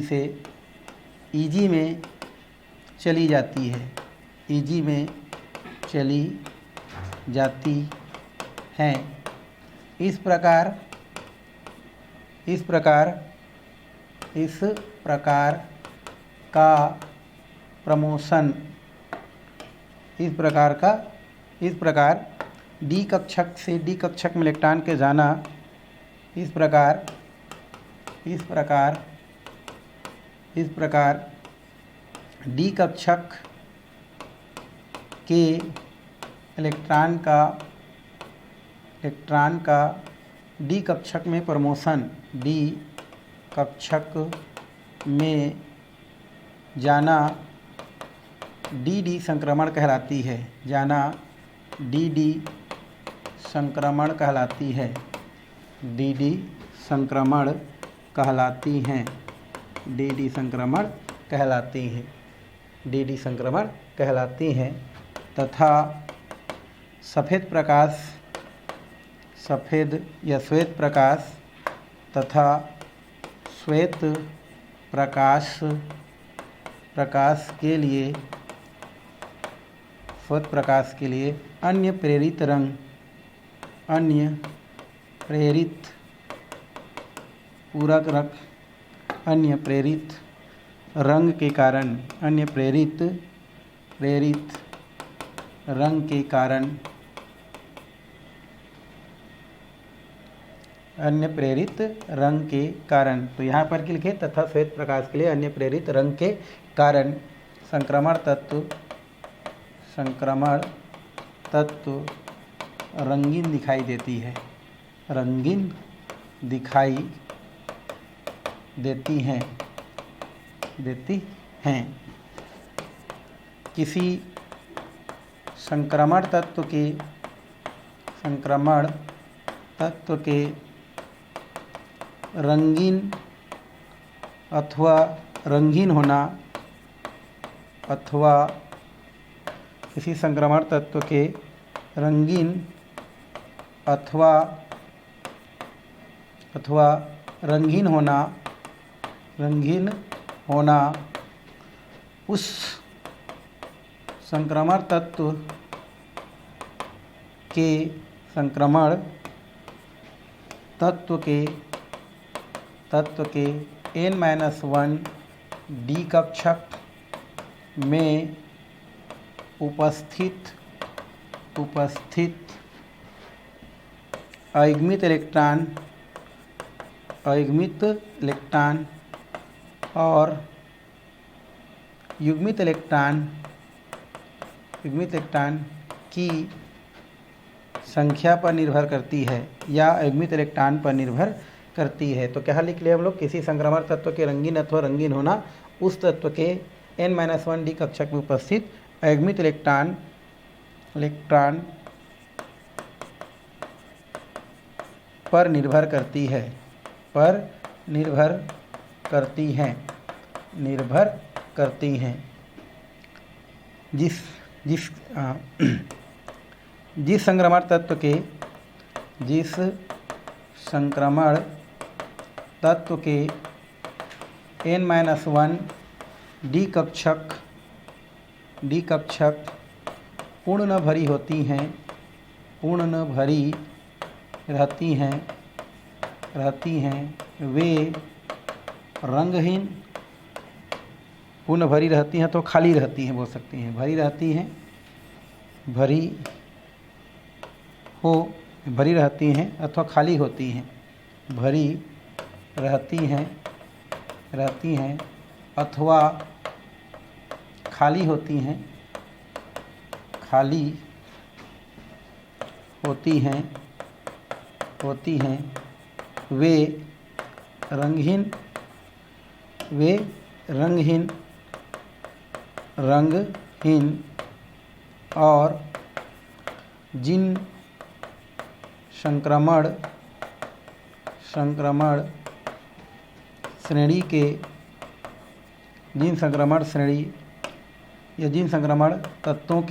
से Eg में चली जाती है, Eg में चली जाती हैं। इस प्रकार का प्रमोशन, इस प्रकार डी कक्षक से डी कक्षक में इलेक्ट्रॉन के जाना, इस प्रकार डी कक्षक के इलेक्ट्रॉन का डी कक्षक में प्रमोशन, डी कक्षक में जाना डी संक्रमण कहलाती है, जाना डी संक्रमण कहलाती है, डी संक्रमण कहलाती हैं, डी संक्रमण कहलाती हैं, डी संक्रमण कहलाती हैं। तथा सफ़ेद प्रकाश, सफ़ेद या श्वेत प्रकाश तथा श्वेत प्रकाश के लिए, श्वेत प्रकाश के लिए अन्य प्रेरित रंग, अन्य प्रेरित पूरक रंग, अन्य प्रेरित रंग के कारण, अन्य प्रेरित रंग के कारण, अन्य प्रेरित रंग के कारण। तो यहाँ पर लिखे तथा श्वेत प्रकाश के लिए अन्य प्रेरित रंग के कारण संक्रमण तत्व रंगीन दिखाई देती है, रंगीन दिखाई देती हैं। किसी संक्रमण तत्व के रंगीन अथवा रंगीन होना, अथवा किसी संक्रमण तत्व के रंगीन अथवा रंगीन होना उस संक्रमण तत्व के n-1 डी कक्षक में उपस्थित अयुग्मित इलेक्ट्रॉन और युग्मित इलेक्ट्रॉन की संख्या पर निर्भर करती है या अयुग्मित इलेक्ट्रॉन पर निर्भर करती है। तो क्या लिख लिया हम लोग, किसी संक्रमण तत्व के रंगीन अथवा रंगीन होना उस तत्व के n-1 डी कक्षक में उपस्थित अयुग्मित इलेक्ट्रॉन पर निर्भर करती हैं। जिस संक्रमण तत्व के n-1 डी कक्षक पूर्ण न भरी रहती हैं वे रंगहीन, पूर्ण भरी रहती हैं तो खाली रहती हैं बोल सकती हैं, भरी रहती हैं, भरी रहती हैं अथवा खाली होती हैं, भरी रहती हैं अथवा खाली होती हैं, वे रंगहीन और जिन संक्रमण श्रेणी या जिन संक्रमण तत्वों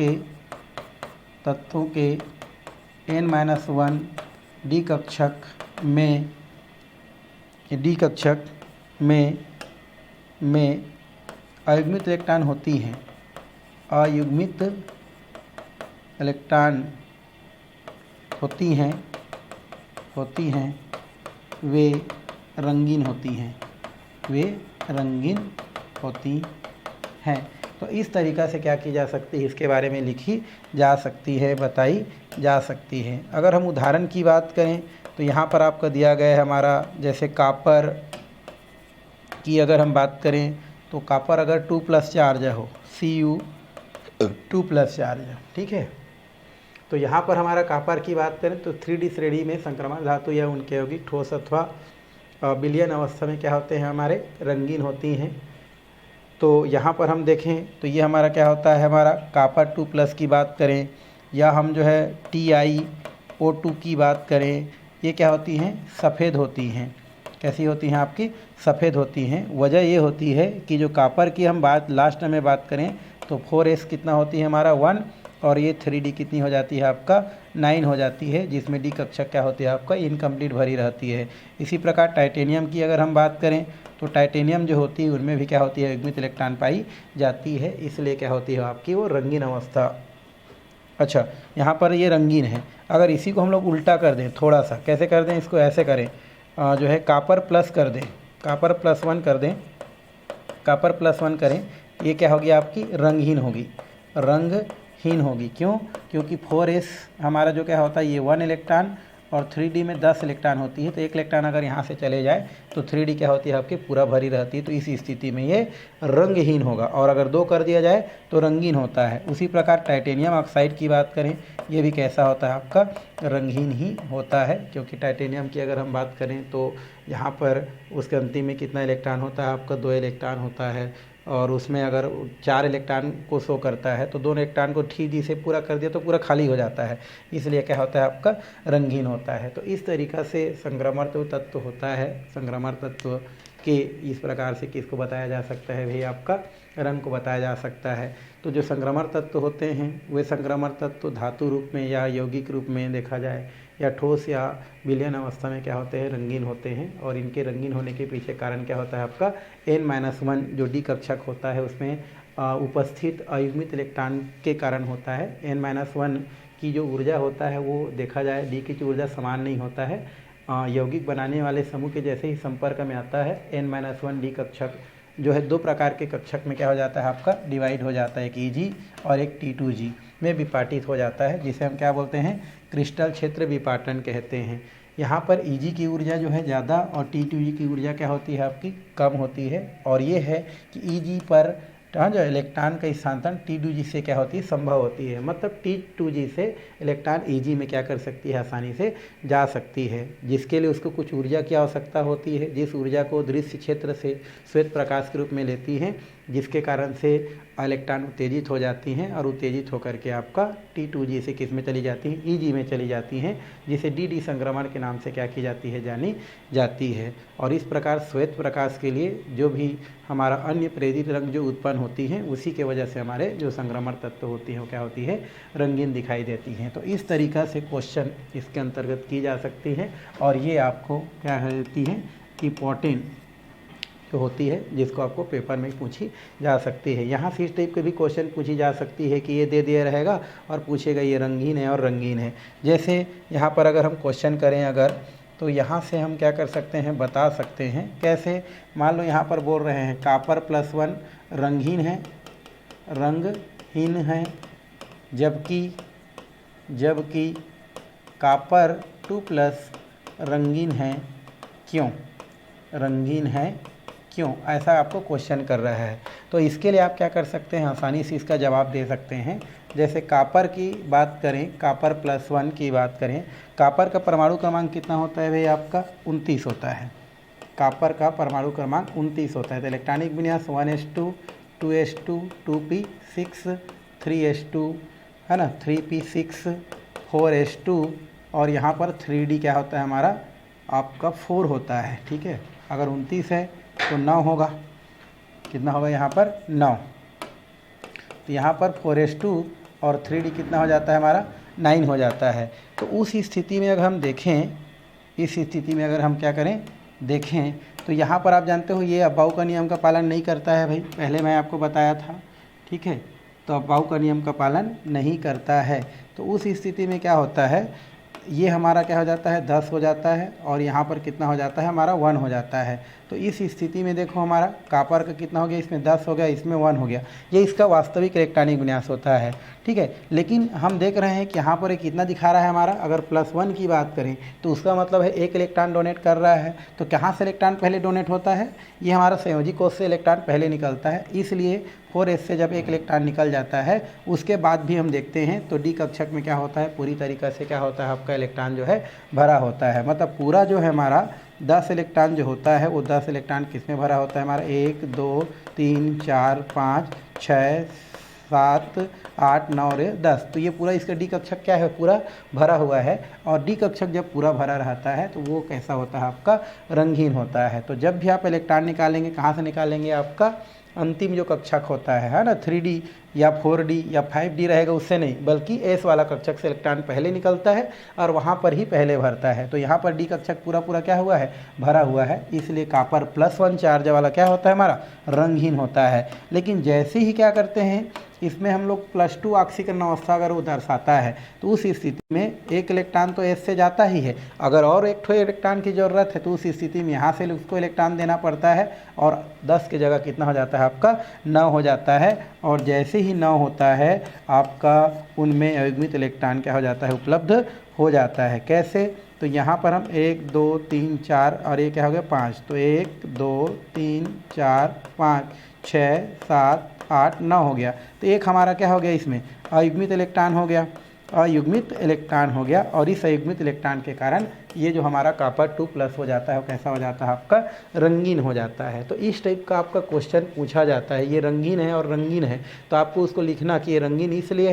के n-1 डी कक्षक में अयुग्मित इलेक्ट्रॉन होती हैं, अयुग्मित इलेक्ट्रॉन होती हैं, वे रंगीन होती हैं। तो इस तरीक़ा से क्या की जा सकती है, इसके बारे में लिखी जा सकती है, बताई जा सकती है। अगर हम उदाहरण की बात करें तो यहाँ पर आपका दिया गया है हमारा, जैसे कापर की अगर हम बात करें तो कापर अगर 2+ चार्ज हो, Cu 2+ चार्ज, ठीक है। तो यहाँ पर हमारा कापर की बात करें तो 3D श्रेणी में संक्रमण धातु या उनके यौगिक ठोस अथवा विलयन अवस्था में क्या होते हैं, हमारे रंगीन होती हैं। तो यहाँ पर हम देखें तो ये हमारा क्या होता है, हमारा कॉपर 2+ की बात करें, या हम जो है TiO2 की बात करें, ये क्या होती हैं, सफ़ेद होती हैं। कैसी होती हैं आपकी, सफ़ेद होती हैं। वजह ये होती है कि जो कॉपर की हम बात लास्ट में बात करें तो 4s कितना होती है हमारा 1, और ये 3d कितनी हो जाती है आपका 9 हो जाती है, जिसमें डी कक्षक क्या होती है आपका इनकम्प्लीट भरी रहती है। इसी प्रकार टाइटेनियम की अगर हम बात करें तो टाइटेनियम जो होती है उनमें भी क्या होती है, युग्मित इलेक्ट्रॉन पाई जाती है, इसलिए क्या होती है आपकी वो रंगीन अवस्था। अच्छा, यहाँ पर ये रंगीन है। अगर इसी को हम लोग उल्टा कर दें थोड़ा सा, कैसे कर दें, इसको ऐसे करें, जो है कॉपर प्लस कर दें, कॉपर +1 कर दें, कॉपर +1 करें, ये क्या होगी आपकी रंगहीन होगी, रंगहीन होगी। क्यों, क्योंकि 4s हमारा जो क्या होता है ये 1 इलेक्ट्रॉन और 3d में 10 इलेक्ट्रॉन होती है, तो एक इलेक्ट्रॉन अगर यहाँ से चले जाए तो 3d क्या होती है आपकी पूरा भरी रहती है, तो इस स्थिति में ये रंगहीन होगा। और अगर 2 कर दिया जाए तो रंगीन होता है। उसी प्रकार टाइटेनियम ऑक्साइड की बात करें, ये भी कैसा होता है आपका रंगहीन ही होता है, क्योंकि टाइटेनियम की अगर हम बात करें तो यहाँ पर उसके अंतिम में कितना इलेक्ट्रॉन होता है आपका 2 इलेक्ट्रॉन होता है, और उसमें अगर 4 इलेक्ट्रॉन को शो करता है तो 2 इलेक्ट्रॉन को 3d से पूरा कर दिया तो पूरा खाली हो जाता है, इसलिए क्या होता है आपका रंगीन होता है। तो इस तरीक़ा से संक्रमण तत्व होता है। संक्रमण तत्व के इस प्रकार से किसको बताया जा सकता है भाई, आपका रंग को बताया जा सकता है। तो जो संक्रमण तत्व होते हैं वे संक्रमण तत्व धातु रूप में या यौगिक रूप में देखा जाए या ठोस या विलयन अवस्था में क्या होते हैं, रंगीन होते हैं। और इनके रंगीन होने के पीछे कारण क्या होता है आपका N-1 जो डी कक्षक होता है उसमें उपस्थित अयुग्मित इलेक्ट्रॉन के कारण होता है। N-1 की जो ऊर्जा होता है वो देखा जाए डी की ऊर्जा समान नहीं होता है, यौगिक बनाने वाले समूह के जैसे ही संपर्क में आता है N-1 डी कक्षक जो है 2 प्रकार के कक्षक में क्या हो जाता है आपका डिवाइड हो जाता है, एक Eg और एक T2G में विपाटित हो जाता है, जिसे हम क्या बोलते हैं क्रिस्टल क्षेत्र विपाटन कहते हैं। यहाँ पर Eg की ऊर्जा जो है ज़्यादा और T2G की ऊर्जा क्या होती है आपकी कम होती है। और ये है कि Eg पर जो इलेक्ट्रॉन का स्थानांतरण T2G से क्या होती है संभव होती है, मतलब T2G से इलेक्ट्रॉन Eg में क्या कर सकती है आसानी से जा सकती है, जिसके लिए उसको कुछ ऊर्जा की आवश्यकता होती है, जिस ऊर्जा को दृश्य क्षेत्र से श्वेत प्रकाश के रूप में लेती हैं, जिसके कारण से इलेक्ट्रॉन उत्तेजित हो जाती हैं और उत्तेजित होकर के आपका T2G से किस में चली जाती हैं, Eg में चली जाती हैं, जिसे डी संक्रमण के नाम से क्या की जाती है जानी जाती है। और इस प्रकार श्वेत प्रकाश के लिए जो भी हमारा अन्य प्रेरित रंग जो उत्पन्न होती हैं उसी के वजह से हमारे जो संक्रमण तत्व होती हैं वो क्या होती है रंगीन दिखाई देती हैं। तो इस तरीक़ा से क्वेश्चन इसके अंतर्गत की जा सकती है और ये आपको क्या होती है इम्पोर्टेंट जो होती है जिसको आपको पेपर में पूछी जा सकती है। यहाँ से इस टाइप के भी क्वेश्चन पूछी जा सकती है कि ये दे दिया रहेगा और पूछेगा ये रंगीन है और रंगीन है। जैसे यहाँ पर अगर हम क्वेश्चन करें अगर तो यहाँ से हम क्या कर सकते हैं बता सकते हैं कैसे। मान लो यहाँ पर बोल रहे हैं कॉपर +1 रंगहीन है, रंगहीन है, जबकि कॉपर 2+ रंगीन है क्यों, रंगीन है क्यों, ऐसा आपको क्वेश्चन कर रहा है। तो इसके लिए आप क्या कर सकते हैं आसानी से इसका जवाब दे सकते हैं। जैसे कॉपर की बात करें, कॉपर +1 की बात करें, कॉपर का परमाणु क्रमांक कितना होता है भाई आपका 29 होता है। कॉपर का परमाणु क्रमांक 29 होता है। तो इलेक्ट्रॉनिक विन्यास 1s2 2s2 2p6 3s2 है ना, 3p6 4s2 और यहाँ पर 3d क्या होता है हमारा आपका 4 होता है। ठीक है, अगर 29 है तो 9 होगा, कितना होगा यहाँ पर 9। तो यहाँ पर 4s2 और 3d कितना हो जाता है हमारा 9 हो जाता है। तो उस स्थिति में अगर हम देखें, इस स्थिति में अगर हम क्या करें देखें तो यहाँ पर आप जानते हो ये अबाउ का नियम का पालन नहीं करता है भाई, पहले मैं आपको बताया था। ठीक है, तो अबाउ का नियम का पालन नहीं करता है। तो उस स्थिति में क्या होता है ये हमारा क्या हो जाता है 10 हो जाता है और यहाँ पर कितना हो जाता है हमारा 1 हो जाता है। तो इस स्थिति में देखो हमारा कॉपर का कितना हो गया, इसमें 10 हो गया, इसमें 1 हो गया। ये इसका वास्तविक इलेक्ट्रॉनिक विन्यास होता है। ठीक है, लेकिन हम देख रहे हैं कि यहाँ पर कितना दिखा रहा है हमारा, अगर +1 की बात करें तो उसका मतलब है 1 इलेक्ट्रॉन डोनेट कर रहा है। तो कहाँ से इलेक्ट्रॉन पहले डोनेट होता है, ये हमारा संयोजी कोष से इलेक्ट्रॉन पहले निकलता है। इसलिए 4s से जब 1 इलेक्ट्रॉन निकल जाता है उसके बाद भी हम देखते हैं तो डी कक्षक में क्या होता है पूरी तरीक़ा से क्या होता है आपका इलेक्ट्रॉन जो है भरा होता है। मतलब पूरा जो है हमारा 10 इलेक्ट्रॉन जो होता है वो 10 इलेक्ट्रॉन किस में भरा होता है हमारा, 1 2 3 4 5 6 7 8 9 और 10। तो ये पूरा इसका डी कक्षक क्या है, पूरा भरा हुआ है। और डी कक्षक जब पूरा भरा रहता है तो वो कैसा होता है आपका, रंगीन होता है। तो जब भी आप इलेक्ट्रॉन निकालेंगे, कहाँ से निकालेंगे, आपका अंतिम जो कक्षक होता है ना, 3D या 4D या 5D रहेगा उससे नहीं, बल्कि S वाला कक्षक से इलेक्ट्रॉन पहले निकलता है और वहाँ पर ही पहले भरता है। तो यहाँ पर डी कक्षक पूरा पूरा क्या हुआ है, भरा हुआ है, इसलिए कॉपर +1 चार्ज वाला क्या होता है हमारा, रंगहीन होता है। लेकिन जैसे ही क्या करते हैं, इसमें हम लोग +2 ऑक्सीकरण अवस्था अगर वो दर्शाता है तो उस स्थिति में एक इलेक्ट्रॉन तो S से जाता ही है, अगर और एक ठो इलेक्ट्रॉन की ज़रूरत है तो उस स्थिति में यहाँ से उसको इलेक्ट्रॉन देना पड़ता है और 10 की जगह कितना हो जाता है आपका, 9 हो जाता है। और जैसे ही 9 होता है आपका उनमें अयुग्मित इलेक्ट्रॉन क्या हो जाता है, उपलब्ध हो जाता है। कैसे, तो यहाँ पर हम 1 2 3 4 और ये क्या हो गया 5, तो 1 2 3 4 5 6 7 8 9 हो गया। तो एक हमारा क्या हो गया, इसमें अयुग्मित इलेक्ट्रॉन हो गया, अयुग्मित इलेक्ट्रॉन हो गया। और इस अयुग्मित इलेक्ट्रॉन के कारण ये जो हमारा कॉपर 2+ हो जाता है वो कैसा हो जाता है आपका, रंगीन हो जाता है। तो इस टाइप का आपका क्वेश्चन पूछा जाता है, ये रंगीन है और रंगीन है, तो आपको उसको लिखना कि ये रंगीन इसलिए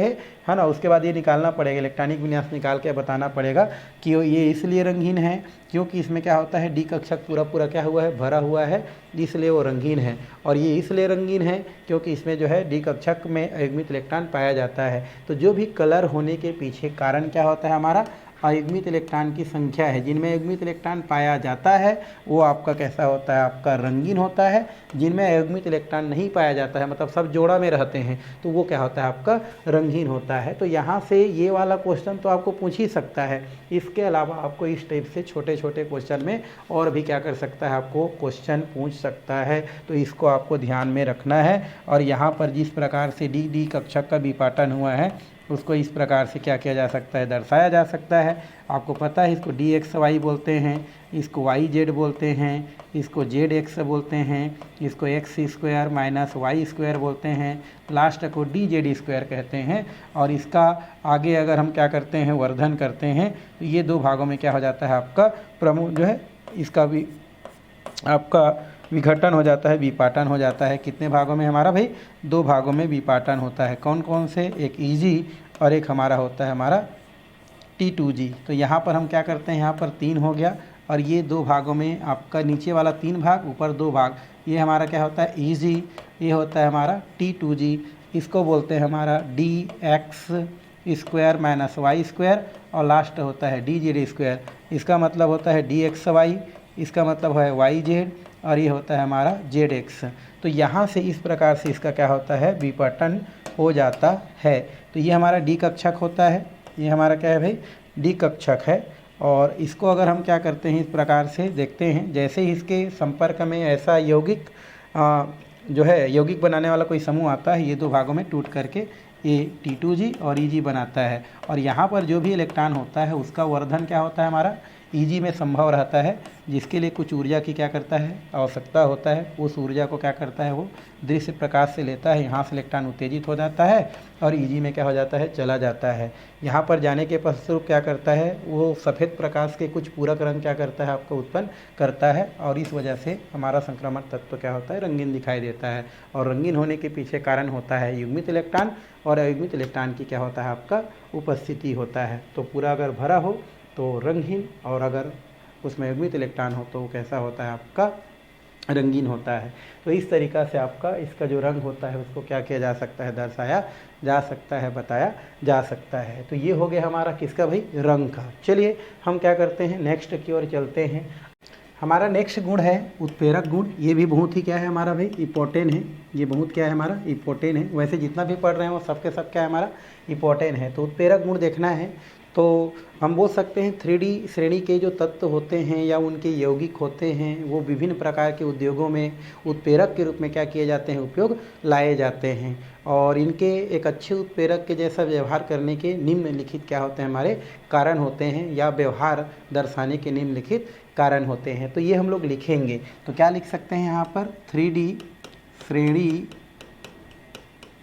है ना। उसके बाद ये निकालना पड़ेगा, इलेक्ट्रॉनिक विन्यास निकाल के बताना पड़ेगा कि ये इसलिए रंगीन है क्योंकि इसमें क्या होता है, डी कक्षक पूरा पूरा क्या हुआ है, भरा हुआ है, इसलिए वो रंगीन है। और ये इसलिए रंगीन है क्योंकि इसमें जो है डी कक्षक में अयुग्मित इलेक्ट्रॉन पाया जाता है। तो जो भी कलर होने के पीछे कारण क्या होता है हमारा, अयुग्मित इलेक्ट्रॉन की संख्या है। जिनमें अयुग्मित इलेक्ट्रॉन पाया जाता है वो आपका कैसा होता है, आपका रंगीन होता है। जिनमें अयुग्मित इलेक्ट्रॉन नहीं पाया जाता है, मतलब सब जोड़ा में रहते हैं, तो वो क्या होता है आपका, रंगीन होता है। तो यहाँ से ये वाला क्वेश्चन तो आपको पूछ ही सकता है। इसके अलावा आपको इस टाइप से छोटे छोटे क्वेश्चन में और भी क्या कर सकता है, आपको क्वेश्चन पूछ सकता है। तो इसको आपको ध्यान में रखना है। और यहाँ पर जिस प्रकार से डी कक्षक का विपाटन हुआ है उसको इस प्रकार से क्या किया जा सकता है, दर्शाया जा सकता है। आपको पता है इसको DXY बोलते हैं, इसको YZ बोलते हैं, इसको ZX बोलते हैं, इसको x² - y² बोलते हैं, लास्ट को DZ² कहते हैं। और इसका आगे अगर हम क्या करते हैं, वर्धन करते हैं, तो ये 2 भागों में क्या हो जाता है आपका, प्रमुख जो है इसका भी आपका विघटन हो जाता है, विपाटन हो जाता है। कितने भागों में हमारा भाई, 2 भागों में विपाटन होता है। कौन कौन से, एक EG और एक हमारा होता है हमारा T2G। तो यहाँ पर हम क्या करते हैं, यहाँ पर 3 हो गया और ये 2 भागों में आपका नीचे वाला 3 भाग, ऊपर 2 भाग, ये हमारा क्या होता है EG, ये होता है हमारा T2G। इसको बोलते हैं हमारा DX² - y² और लास्ट होता है DZ²। इसका मतलब होता है DXY, इसका मतलब है YZ और ये होता है हमारा ZX। तो यहाँ से इस प्रकार से इसका क्या होता है, विपटन हो जाता है। तो ये हमारा डी कक्षक होता है, ये हमारा क्या है भाई, डी कक्षक है। और इसको अगर हम क्या करते हैं, इस प्रकार से देखते हैं, जैसे ही इसके संपर्क में ऐसा यौगिक जो है यौगिक बनाने वाला कोई समूह आता है, ये 2 भागों में टूट करके ये T2G और EG बनाता है। और यहाँ पर जो भी इलेक्ट्रॉन होता है उसका वर्धन क्या होता है हमारा, EG में संभव रहता है, जिसके लिए कुछ ऊर्जा की क्या करता है, आवश्यकता होता है। उस ऊर्जा को क्या करता है, वो दृश्य प्रकाश से लेता है, यहाँ से इलेक्ट्रॉन उत्तेजित हो जाता है और EG में क्या हो जाता है, चला जाता है। यहाँ पर जाने के पश्चात क्या करता है, वो सफ़ेद प्रकाश के कुछ पूरक रंग क्या करता है, आपको उत्पन्न करता है। और इस वजह से हमारा संक्रमण तत्व क्या होता है, रंगीन दिखाई देता है। और रंगीन होने के पीछे कारण होता है युग्मित इलेक्ट्रॉन, और अयुग्मित इलेक्ट्रॉन की क्या होता है, आपका उपस्थिति होता है। तो पूरा अगर भरा हो तो रंगहीन, और अगर उसमें युग्मित इलेक्ट्रॉन हो तो वो कैसा होता है, आपका रंगीन होता है। तो इस तरीक़ा से आपका इसका जो रंग होता है उसको क्या किया जा सकता है, दर्शाया जा सकता है, बताया जा सकता है। तो ये हो गया हमारा किसका भाई, रंग का। चलिए हम क्या करते हैं, नेक्स्ट की ओर चलते हैं। हमारा नेक्स्ट गुण है उत्प्रेरक गुण। ये भी बहुत ही क्या है हमारा भाई, इम्पोर्टेंट है। ये बहुत क्या है हमारा, इम्पोर्टेंट है। वैसे जितना भी पढ़ रहे हैं वो सब के सब क्या है हमारा, इम्पोर्टेंट है। तो उत्प्रेरक गुण देखना है तो हम बोल सकते हैं 3D श्रेणी के जो तत्व होते हैं या उनके यौगिक होते हैं, वो विभिन्न प्रकार के उद्योगों में उत्प्रेरक के रूप में क्या किए जाते हैं, उपयोग लाए जाते हैं। और इनके एक अच्छे उत्प्रेरक के जैसा व्यवहार करने के निम्नलिखित क्या होते हैं, हमारे कारण होते हैं, या व्यवहार दर्शाने के निम्नलिखित कारण होते हैं। तो ये हम लोग लिखेंगे। तो क्या लिख सकते हैं यहाँ पर, 3D श्रेणी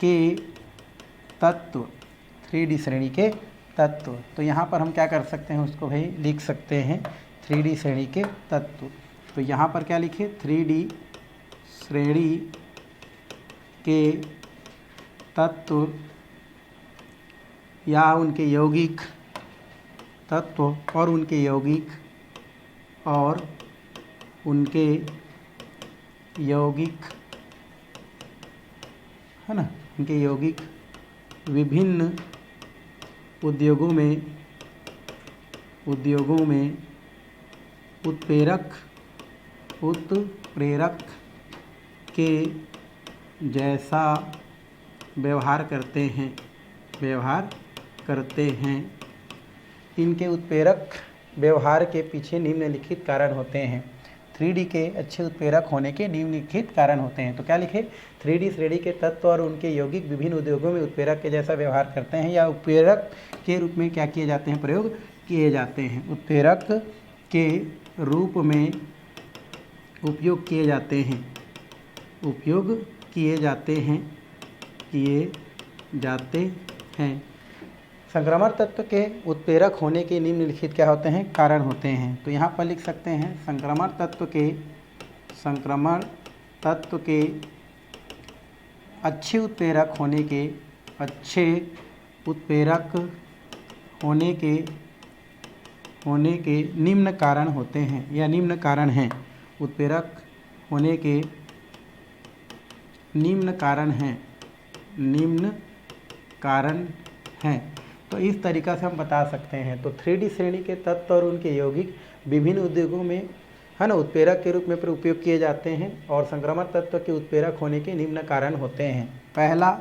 के तत्व, 3D श्रेणी के तत्व। तो यहाँ पर हम क्या कर सकते हैं, उसको भाई लिख सकते हैं 3D श्रेणी के तत्व। तो यहाँ पर क्या लिखे, 3D श्रेणी के तत्व या उनके यौगिक तत्व और उनके यौगिक है ना, उनके यौगिक विभिन्न उद्योगों में उत्प्रेरक के जैसा व्यवहार करते हैं। इनके उत्प्रेरक व्यवहार के पीछे निम्नलिखित कारण होते हैं। 3D के अच्छे उत्प्रेरक होने के निम्नलिखित कारण होते हैं। तो क्या लिखे, 3D श्रेणी के तत्व और उनके यौगिक विभिन्न उद्योगों में उत्प्रेरक के जैसा व्यवहार करते हैं या उत्प्रेरक के रूप में क्या किए जाते हैं, प्रयोग किए जाते हैं। उत्प्रेरक के रूप में उपयोग किए जाते हैं। संक्रमण तत्व के उत्प्रेरक होने के निम्नलिखित क्या होते हैं, कारण होते हैं। तो यहाँ पर लिख सकते हैं, संक्रमण तत्व के अच्छे उत्प्रेरक होने के निम्न कारण होते हैं या निम्न कारण हैं। उत्प्रेरक होने के निम्न कारण हैं। तो इस तरीक़ा से हम बता सकते हैं। तो 3D श्रेणी के तत्व और उनके यौगिक विभिन्न उद्योगों में, है ना, उत्प्रेरक के रूप में उपयोग किए जाते हैं और संक्रमण तत्व के उत्प्रेरक होने के निम्न कारण होते हैं। पहला,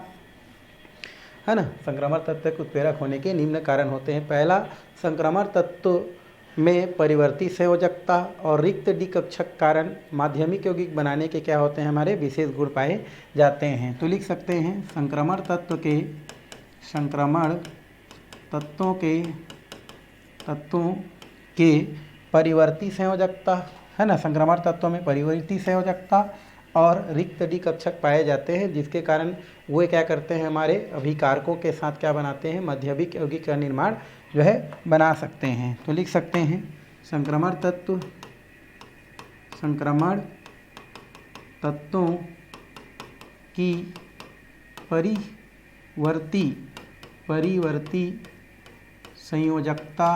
है ना, संक्रमण तत्व के उत्प्रेरक होने के निम्न कारण होते हैं। पहला, संक्रमण तत्व में परिवर्ती संयोजकता और रिक्त डी कक्षक कारण माध्यमिक यौगिक बनाने के क्या होते हैं, हमारे विशेष गुण पाए जाते हैं। तो लिख सकते हैं, संक्रमण तत्वों के परिवर्ती संयोजकता, है ना, संक्रमण तत्वों में परिवर्ती संयोजकता और रिक्त डी कक्षक पाए जाते हैं, जिसके कारण वे क्या करते हैं, हमारे अभिकारकों के साथ क्या बनाते हैं, माध्यमिक यौगिक का निर्माण जो है बना सकते हैं। तो लिख सकते हैं, संक्रमण तत्वों की परिवर्ती संयोजकता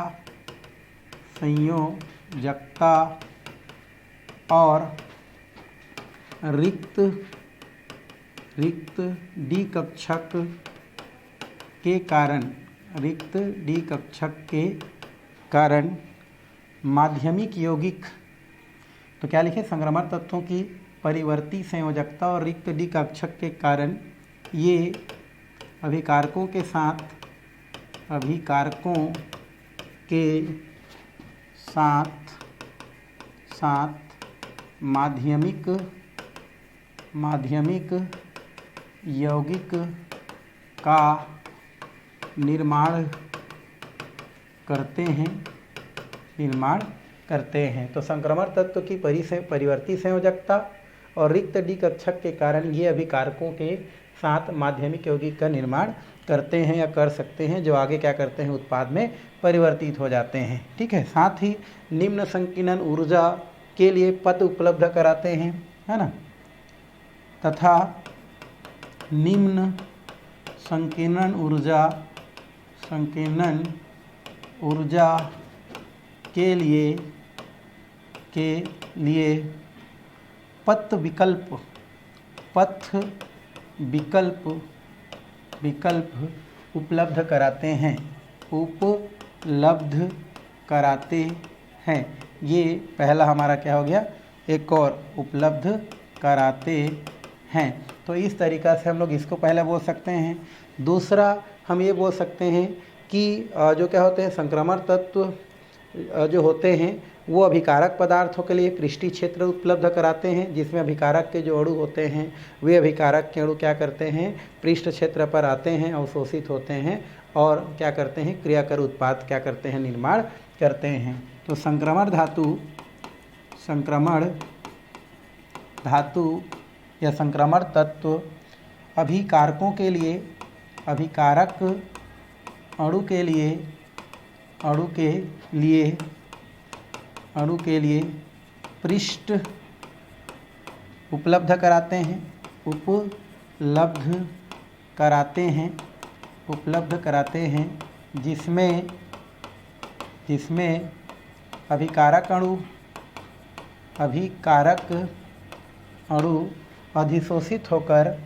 और रिक्त डी कक्षक के कारण माध्यमिक यौगिक, तो क्या लिखे, संक्रमण तत्वों की परिवर्ती संयोजकता और रिक्त डी कक्षक के कारण ये अभिकारकों के साथ माध्यमिक यौगिक का निर्माण करते हैं। तो संक्रमण तत्व की परिवर्ती संयोजकता और रिक्त डी कक्षक के कारण ये अभिकारकों के साथ माध्यमिक यौगिक का निर्माण करते हैं या कर सकते हैं, जो आगे क्या करते हैं, उत्पाद में परिवर्तित हो जाते हैं। ठीक है। साथ ही निम्न संकीर्ण ऊर्जा के लिए पथ उपलब्ध कराते हैं, है ना, तथा निम्न संकीर्ण ऊर्जा के लिए पथ विकल्प उपलब्ध कराते हैं। ये पहला हमारा क्या हो गया, एक और उपलब्ध कराते हैं। तो इस तरीक़ा से हम लोग इसको पहले बोल सकते हैं। दूसरा हम ये बोल सकते हैं कि जो क्या होते हैं, संक्रमण तत्व जो होते हैं वो अभिकारक पदार्थों के लिए पृष्ठीय क्षेत्र उपलब्ध कराते हैं, जिसमें अभिकारक के जो अणु होते हैं वे अभिकारक के अणु क्या करते हैं, पृष्ठ क्षेत्र पर आते हैं, अवशोषित होते हैं और क्या करते हैं, क्रियाकर उत्पाद क्या करते हैं, निर्माण करते हैं। तो संक्रमण धातु या संक्रमण तत्व अभिकारकों के लिए, अभिकारक अणु के लिए अणु के लिए पृष्ठ उपलब्ध कराते हैं, उपलब्ध कराते हैं जिसमें अभिकारक अणु अधिशोषित होकर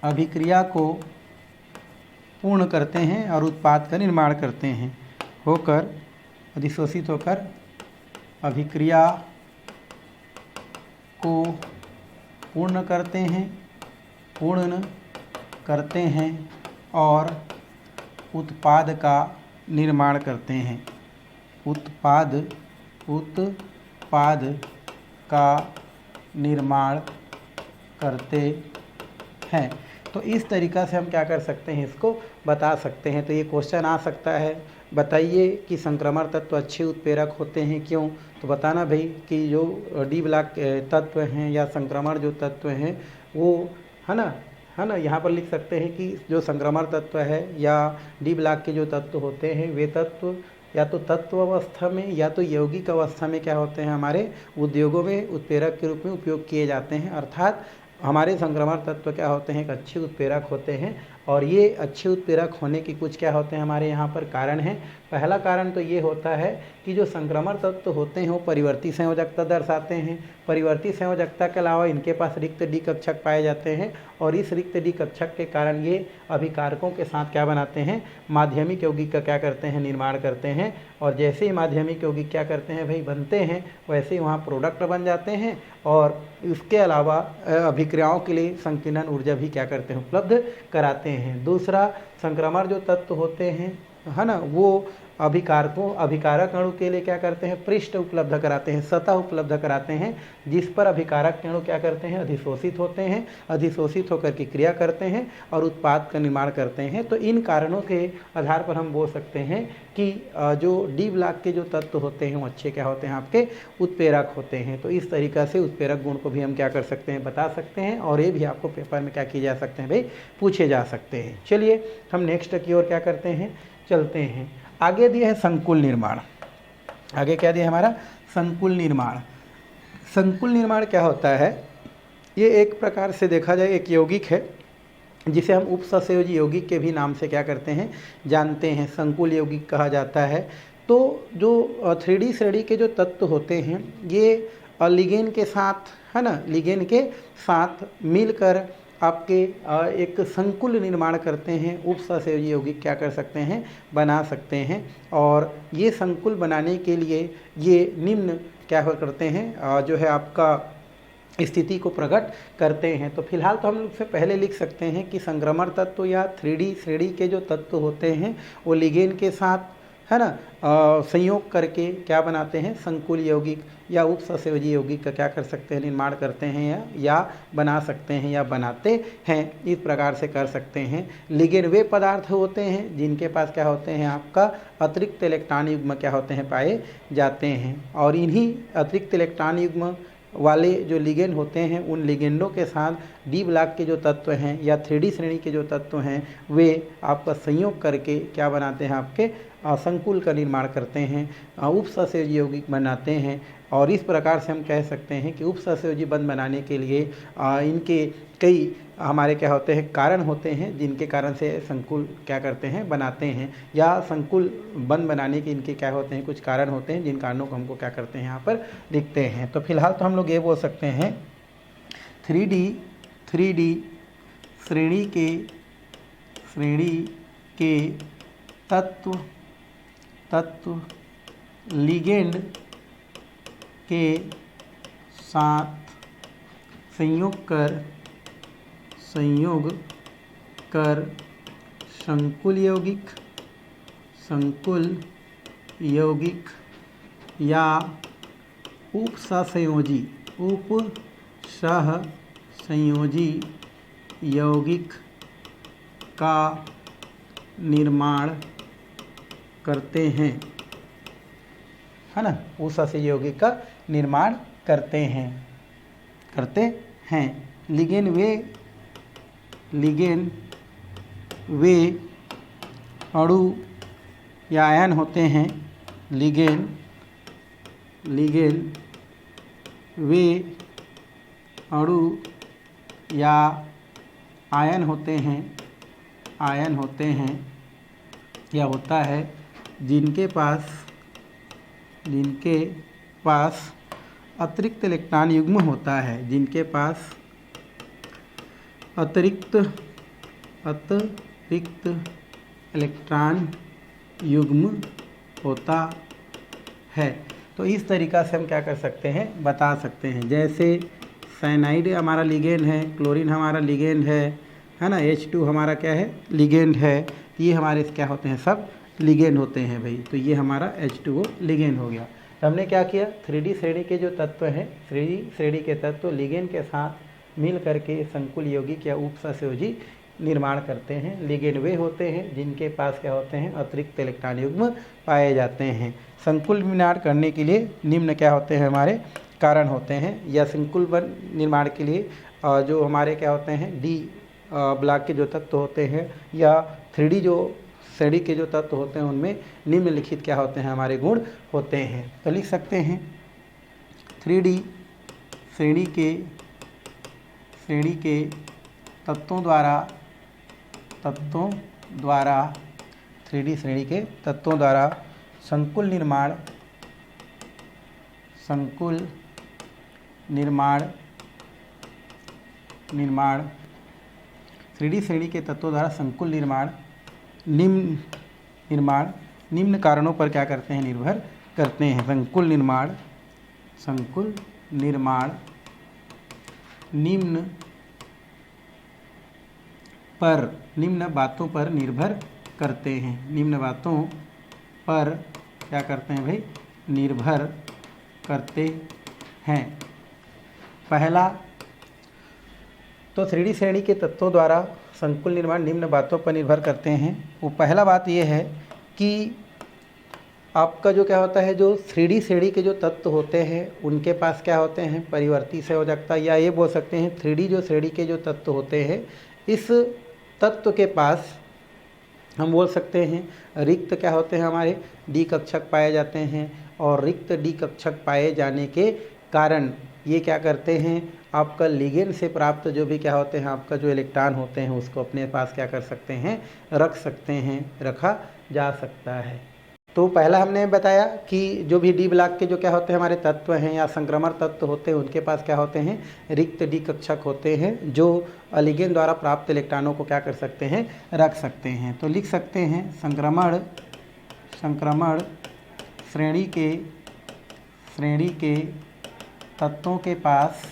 अभिक्रिया को पूर्ण करते हैं और उत्पाद का निर्माण करते हैं। अधिशोषित होकर अभिक्रिया को पूर्ण करते हैं और उत्पाद का निर्माण करते हैं। उत्पाद का निर्माण करते हैं। तो इस तरीक़ा से हम क्या कर सकते हैं, इसको बता सकते हैं। तो ये क्वेश्चन आ सकता है, बताइए कि संक्रमण तत्व अच्छे उत्प्रेरक होते हैं, क्यों? तो बताना भाई कि जो डी ब्लॉक तत्व हैं या संक्रमण जो तत्व हैं वो है ना यहाँ पर लिख सकते हैं कि जो संक्रमण तत्व है या डी ब्लॉक के जो तत्व होते हैं वे तत्व या तो तत्व अवस्था में या तो यौगिक अवस्था में क्या होते हैं, हमारे उद्योगों में उत्प्रेरक के रूप में उपयोग किए जाते हैं। अर्थात हमारे संक्रमण तत्व क्या होते हैं, एक अच्छे उत्प्रेरक होते हैं। और ये अच्छे उत्प्रेरक होने की कुछ क्या होते हैं हमारे यहाँ पर कारण हैं। पहला कारण तो ये होता है कि जो संक्रमण तत्व होते हैं वो परिवर्ती संयोजकता दर्शाते हैं। परिवर्ती संयोजकता के अलावा इनके पास रिक्त डी कक्षक पाए जाते हैं और इस रिक्त डी कक्षक के कारण ये अभिकारकों के साथ क्या बनाते हैं, माध्यमिक यौगिक का क्या करते हैं, निर्माण करते हैं। और जैसे ही माध्यमिक यौगिक क्या करते हैं भाई, बनते हैं, वैसे ही वहाँ प्रोडक्ट बन जाते हैं और इसके अलावा अभिक्रियाओं के लिए संकीर्णन ऊर्जा भी क्या करते हैं, उपलब्ध कराते हैं। दूसरा, संक्रमण जो तत्व होते हैं है ना, वो अभिकारक अणु के लिए क्या करते हैं, पृष्ठ उपलब्ध कराते हैं, सतह उपलब्ध कराते हैं, जिस पर अभिकारक अणु क्या करते हैं, अधिशोषित होते हैं। अधिशोषित होकर की क्रिया करते हैं और उत्पाद का निर्माण करते हैं। तो इन कारणों के आधार पर हम बोल सकते हैं कि जो डी ब्लॉक के जो तत्व होते हैं वो अच्छे क्या होते हैं, आपके उत्प्रेरक होते हैं। तो इस तरीक़ा से उत्प्रेरक गुण को भी हम क्या कर सकते हैं, बता सकते हैं और ये भी आपको पेपर में क्या किए जा सकते हैं भाई, पूछे जा सकते हैं। चलिए हम नेक्स्ट की ओर क्या करते हैं, चलते हैं। आगे दिया है संकुल निर्माण। आगे क्या दिया है हमारा, संकुल निर्माण। संकुल निर्माण क्या होता है, ये एक प्रकार से देखा जाए एक यौगिक है जिसे हम उपसंयोजी यौगिक के भी नाम से क्या करते हैं, जानते हैं, संकुल यौगिक कहा जाता है। तो जो 3D श्रेणी के जो तत्व होते हैं ये लिगेंड के साथ है ना, लिगेंड के साथ मिलकर आपके एक संकुल निर्माण करते हैं। उपसंयोजी यौगिक क्या कर सकते हैं, बना सकते हैं। और ये संकुल बनाने के लिए ये निम्न क्या करते हैं, जो है आपका स्थिति को प्रकट करते हैं। तो फिलहाल तो हम लोग से पहले लिख सकते हैं कि संक्रमण तत्व या 3D श्रेणी के जो तत्व होते हैं वो लिगेंड के साथ है ना संयोग करके क्या बनाते हैं, संकुल यौगिक या उपसंयोजी यौगिक का क्या कर सकते हैं, निर्माण करते हैं या बना सकते हैं या बनाते हैं। इस प्रकार से कर सकते हैं। लिगेंड वे पदार्थ होते हैं जिनके पास क्या होते हैं, आपका अतिरिक्त इलेक्ट्रॉन युग्म क्या होते हैं, पाए जाते हैं। और इन्हीं अतिरिक्त इलेक्ट्रॉन युग्म वाले जो लिगेंड होते हैं उन लिगेंडों के साथ डी ब्लॉक के जो तत्व हैं या 3D श्रेणी के जो तत्व हैं वे आपका संयोग करके क्या बनाते हैं, आपके संकुल का निर्माण करते हैं, उपसंयोजी यौगिक बनाते हैं। और इस प्रकार से हम कह सकते हैं कि उपसंयोजी बंध बनाने के लिए इनके कई हमारे क्या होते हैं, कारण होते हैं जिनके कारण से संकुल क्या करते हैं, बनाते हैं। या संकुल बंध बनाने के इनके क्या होते हैं, कुछ कारण होते हैं जिन कारणों को हमको क्या करते हैं, यहाँ पर लिखते हैं। तो फिलहाल तो हम लोग ये बोल सकते हैं 3D श्रेणी के तत्व लिगेंड के साथ संयोग कर संकुल यौगिक या उपसंयोजी यौगिक का निर्माण करते हैं, है ना, उपसंयोजी यौगिक का निर्माण करते हैं। लिगेंड वे अणु या आयन होते हैं, लिगेन वे अणु या आयन होते हैं या होता है जिनके पास अतिरिक्त इलेक्ट्रॉन युग्म होता है, जिनके पास अतिरिक्त इलेक्ट्रॉन युग्म होता है। तो इस तरीक़ा से हम क्या कर सकते हैं, बता सकते हैं। जैसे साइनाइड हमारा लिगेंड है, क्लोरीन हमारा लिगेंड है ना, H2 हमारा क्या है, लिगेंड है। ये हमारे क्या होते हैं, सब लिगेंड होते हैं भाई। तो ये हमारा H2O लिगेंड हो गया। तो हमने क्या किया, 3D श्रेणी के जो तत्व हैं, 3D श्रेणी के तत्व लिगेंड के साथ मिल करके संकुल यौगिक या उपसहसंयोजी निर्माण करते हैं। लिगेंड वे होते हैं जिनके पास क्या होते हैं, अतिरिक्त इलेक्ट्रॉन युग्म पाए जाते हैं। संकुल निर्माण करने के लिए निम्न क्या होते हैं, हमारे कारण होते हैं। या संकुल निर्माण के लिए जो हमारे क्या होते हैं, डी ब्लॉक के जो तत्व होते हैं या 3D जो श्रेणी के जो तत्व होते हैं, उनमें निम्नलिखित क्या होते हैं, हमारे गुण होते हैं। तो लिख सकते हैं 3D श्रेणी के तत्वों द्वारा 3D श्रेणी के तत्वों द्वारा संकुल निर्माण 3D श्रेणी के तत्वों द्वारा संकुल निर्माण निम्न कारणों पर क्या करते हैं, निर्भर करते हैं। संकुल निर्माण निम्न बातों पर निर्भर करते हैं। निम्न बातों पर क्या करते हैं भाई, निर्भर करते हैं। पहला तो 3D श्रेणी के तत्वों द्वारा संकुल निर्माण निम्न बातों पर निर्भर करते हैं। वो पहला बात ये है कि आपका जो क्या होता है, जो 3D श्रेणी के जो तत्व होते हैं उनके पास क्या होते हैं, परिवर्ती संयोजकता, या ये बोल सकते हैं 3D जो श्रेणी के जो तत्व होते हैं, इस तत्व के पास हम बोल सकते हैं रिक्त क्या होते हैं, हमारे डी कक्षक पाए जाते हैं। और रिक्त डी कक्षक पाए जाने के कारण ये क्या करते हैं, आपका लिगेंड से प्राप्त जो भी क्या होते हैं, आपका जो इलेक्ट्रॉन होते हैं, उसको अपने पास क्या कर सकते हैं, रख सकते हैं, रखा जा सकता है। तो पहला हमने बताया कि जो भी डी ब्लॉक के जो क्या होते हैं, हमारे तत्व हैं या संक्रमण तत्व होते हैं, उनके पास क्या होते हैं, रिक्त डी कक्षक होते हैं, जो लिगेंड द्वारा प्राप्त इलेक्ट्रॉनों को क्या कर सकते हैं, रख सकते हैं। तो लिख सकते हैं संक्रमण श्रेणी के तत्वों के पास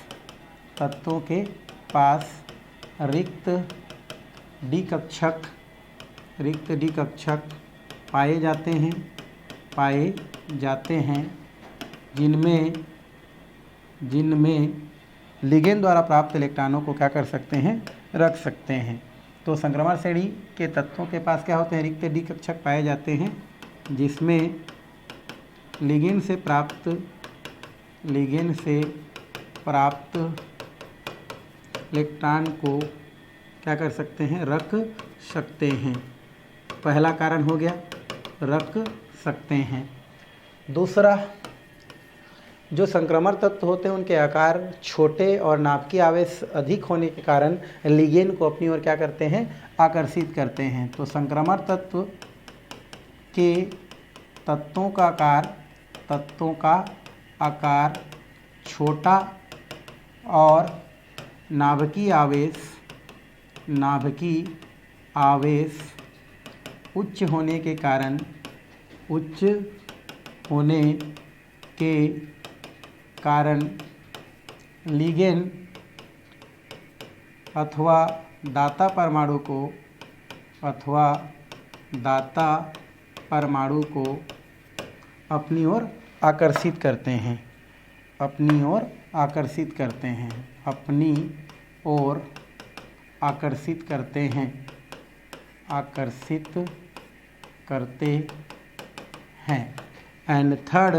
रिक्त डी कक्षक पाए जाते हैं जिनमें लिगेंड द्वारा प्राप्त इलेक्ट्रॉनों को क्या कर सकते हैं, रख सकते हैं। तो संक्रमण श्रेणी के तत्वों के पास क्या होते हैं, रिक्त डी कक्षक पाए जाते हैं जिसमें लिगेंड से प्राप्त इलेक्ट्रॉन को क्या कर सकते हैं, रख सकते हैं। पहला कारण हो गया, रख सकते हैं। दूसरा, जो संक्रमण तत्व होते हैं उनके आकार छोटे और नाभिकीय आवेश अधिक होने के कारण लिगेंड को अपनी ओर क्या करते हैं, आकर्षित करते हैं। तो संक्रमण तत्व के तत्वों का आकार छोटा और नाभिकीय आवेश उच्च होने के कारण लिगेंड अथवा दाता परमाणु को अपनी ओर आकर्षित करते हैं। अपनी ओर आकर्षित करते हैं। एंड थर्ड,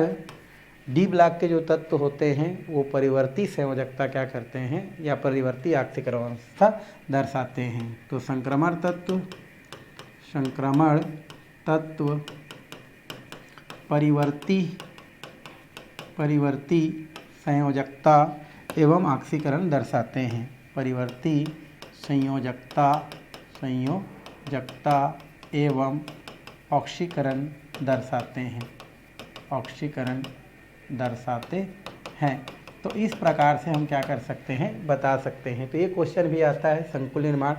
डी ब्लॉक के जो तत्व होते हैं वो परिवर्ती संयोजकता क्या करते हैं, या परिवर्ती आक्सीकरण अवस्था दर्शाते हैं। तो संक्रमण तत्व संक्रमण तत्व परिवर्ती संयोजकता एवं ऑक्सीकरण दर्शाते हैं। परिवर्ती संयोजकता एवं ऑक्सीकरण दर्शाते हैं। तो इस प्रकार से हम क्या कर सकते हैं, बता सकते हैं। तो ये क्वेश्चन भी आता है संकुल निर्माण,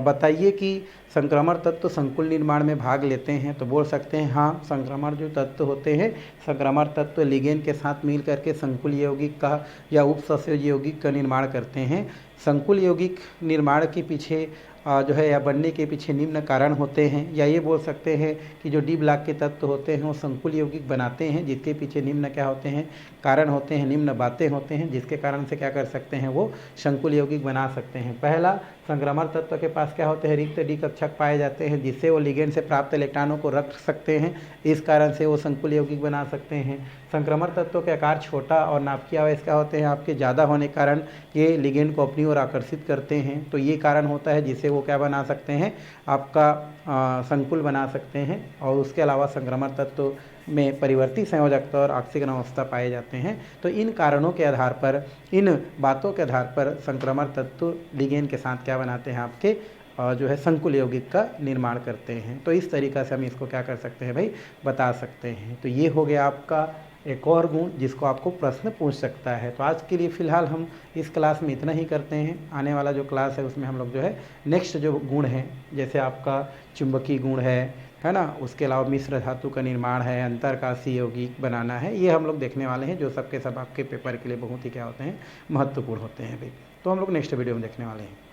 बताइए कि संक्रमण तत्व संकुल निर्माण में भाग लेते हैं। तो बोल सकते हैं हाँ, संक्रमण जो तत्व होते हैं, संक्रमण तत्व लिगेंड के साथ मिल करके संकुल यौगिक का या उपसंयोजी यौगिक का निर्माण करते हैं। संकुल यौगिक निर्माण के पीछे जो है या बनने के पीछे निम्न कारण होते हैं, या ये बोल सकते हैं कि जो डी ब्लॉक के तत्व होते हैं वो संकुल यौगिक बनाते हैं, जिसके पीछे निम्न क्या होते हैं, कारण होते हैं, निम्न बातें होते हैं, जिसके कारण से क्या कर सकते हैं, वो संकुल यौगिक बना सकते हैं। पहला, संक्रमण तत्व के पास क्या होते हैं, रिक्त डी कक्षक पाए जाते हैं, जिससे वो लिगेंड से प्राप्त इलेक्ट्रॉनों को रख सकते हैं, इस कारण से वो संकुल यौगिक बना सकते हैं। संक्रमण तत्व के आकार छोटा और नाभिकीय आवेश क्या होते हैं, आपके ज़्यादा होने के कारण ये लिगेंड को अपनी ओर आकर्षित करते हैं। तो ये कारण होता है जिससे वो क्या बना सकते हैं, आपका संकुल बना सकते हैं। और उसके अलावा संक्रमण तत्व में परिवर्ती संयोजकता और ऑक्सीकरण अवस्था पाए जाते हैं। तो इन कारणों के आधार पर, इन बातों के आधार पर संक्रमण तत्व लिगेंड के साथ क्या बनाते हैं, आपके जो है संकुल यौगिक का निर्माण करते हैं। तो इस तरीक़ा से हम इसको क्या कर सकते हैं भाई, बता सकते हैं। तो ये हो गया आपका एक और गुण जिसको आपको प्रश्न पूछ सकता है। तो आज के लिए फ़िलहाल हम इस क्लास में इतना ही करते हैं। आने वाला जो क्लास है उसमें हम लोग जो है नेक्स्ट जो गुण है, जैसे आपका चुंबकीय गुण है ना, उसके अलावा मिश्र धातु का निर्माण है, अंतरकाशीय यौगिक बनाना है, ये हम लोग देखने वाले हैं, जो सबके सब आपके पेपर के लिए बहुत ही क्या होते हैं, महत्वपूर्ण होते हैं भाई। तो हम लोग नेक्स्ट वीडियो में देखने वाले हैं।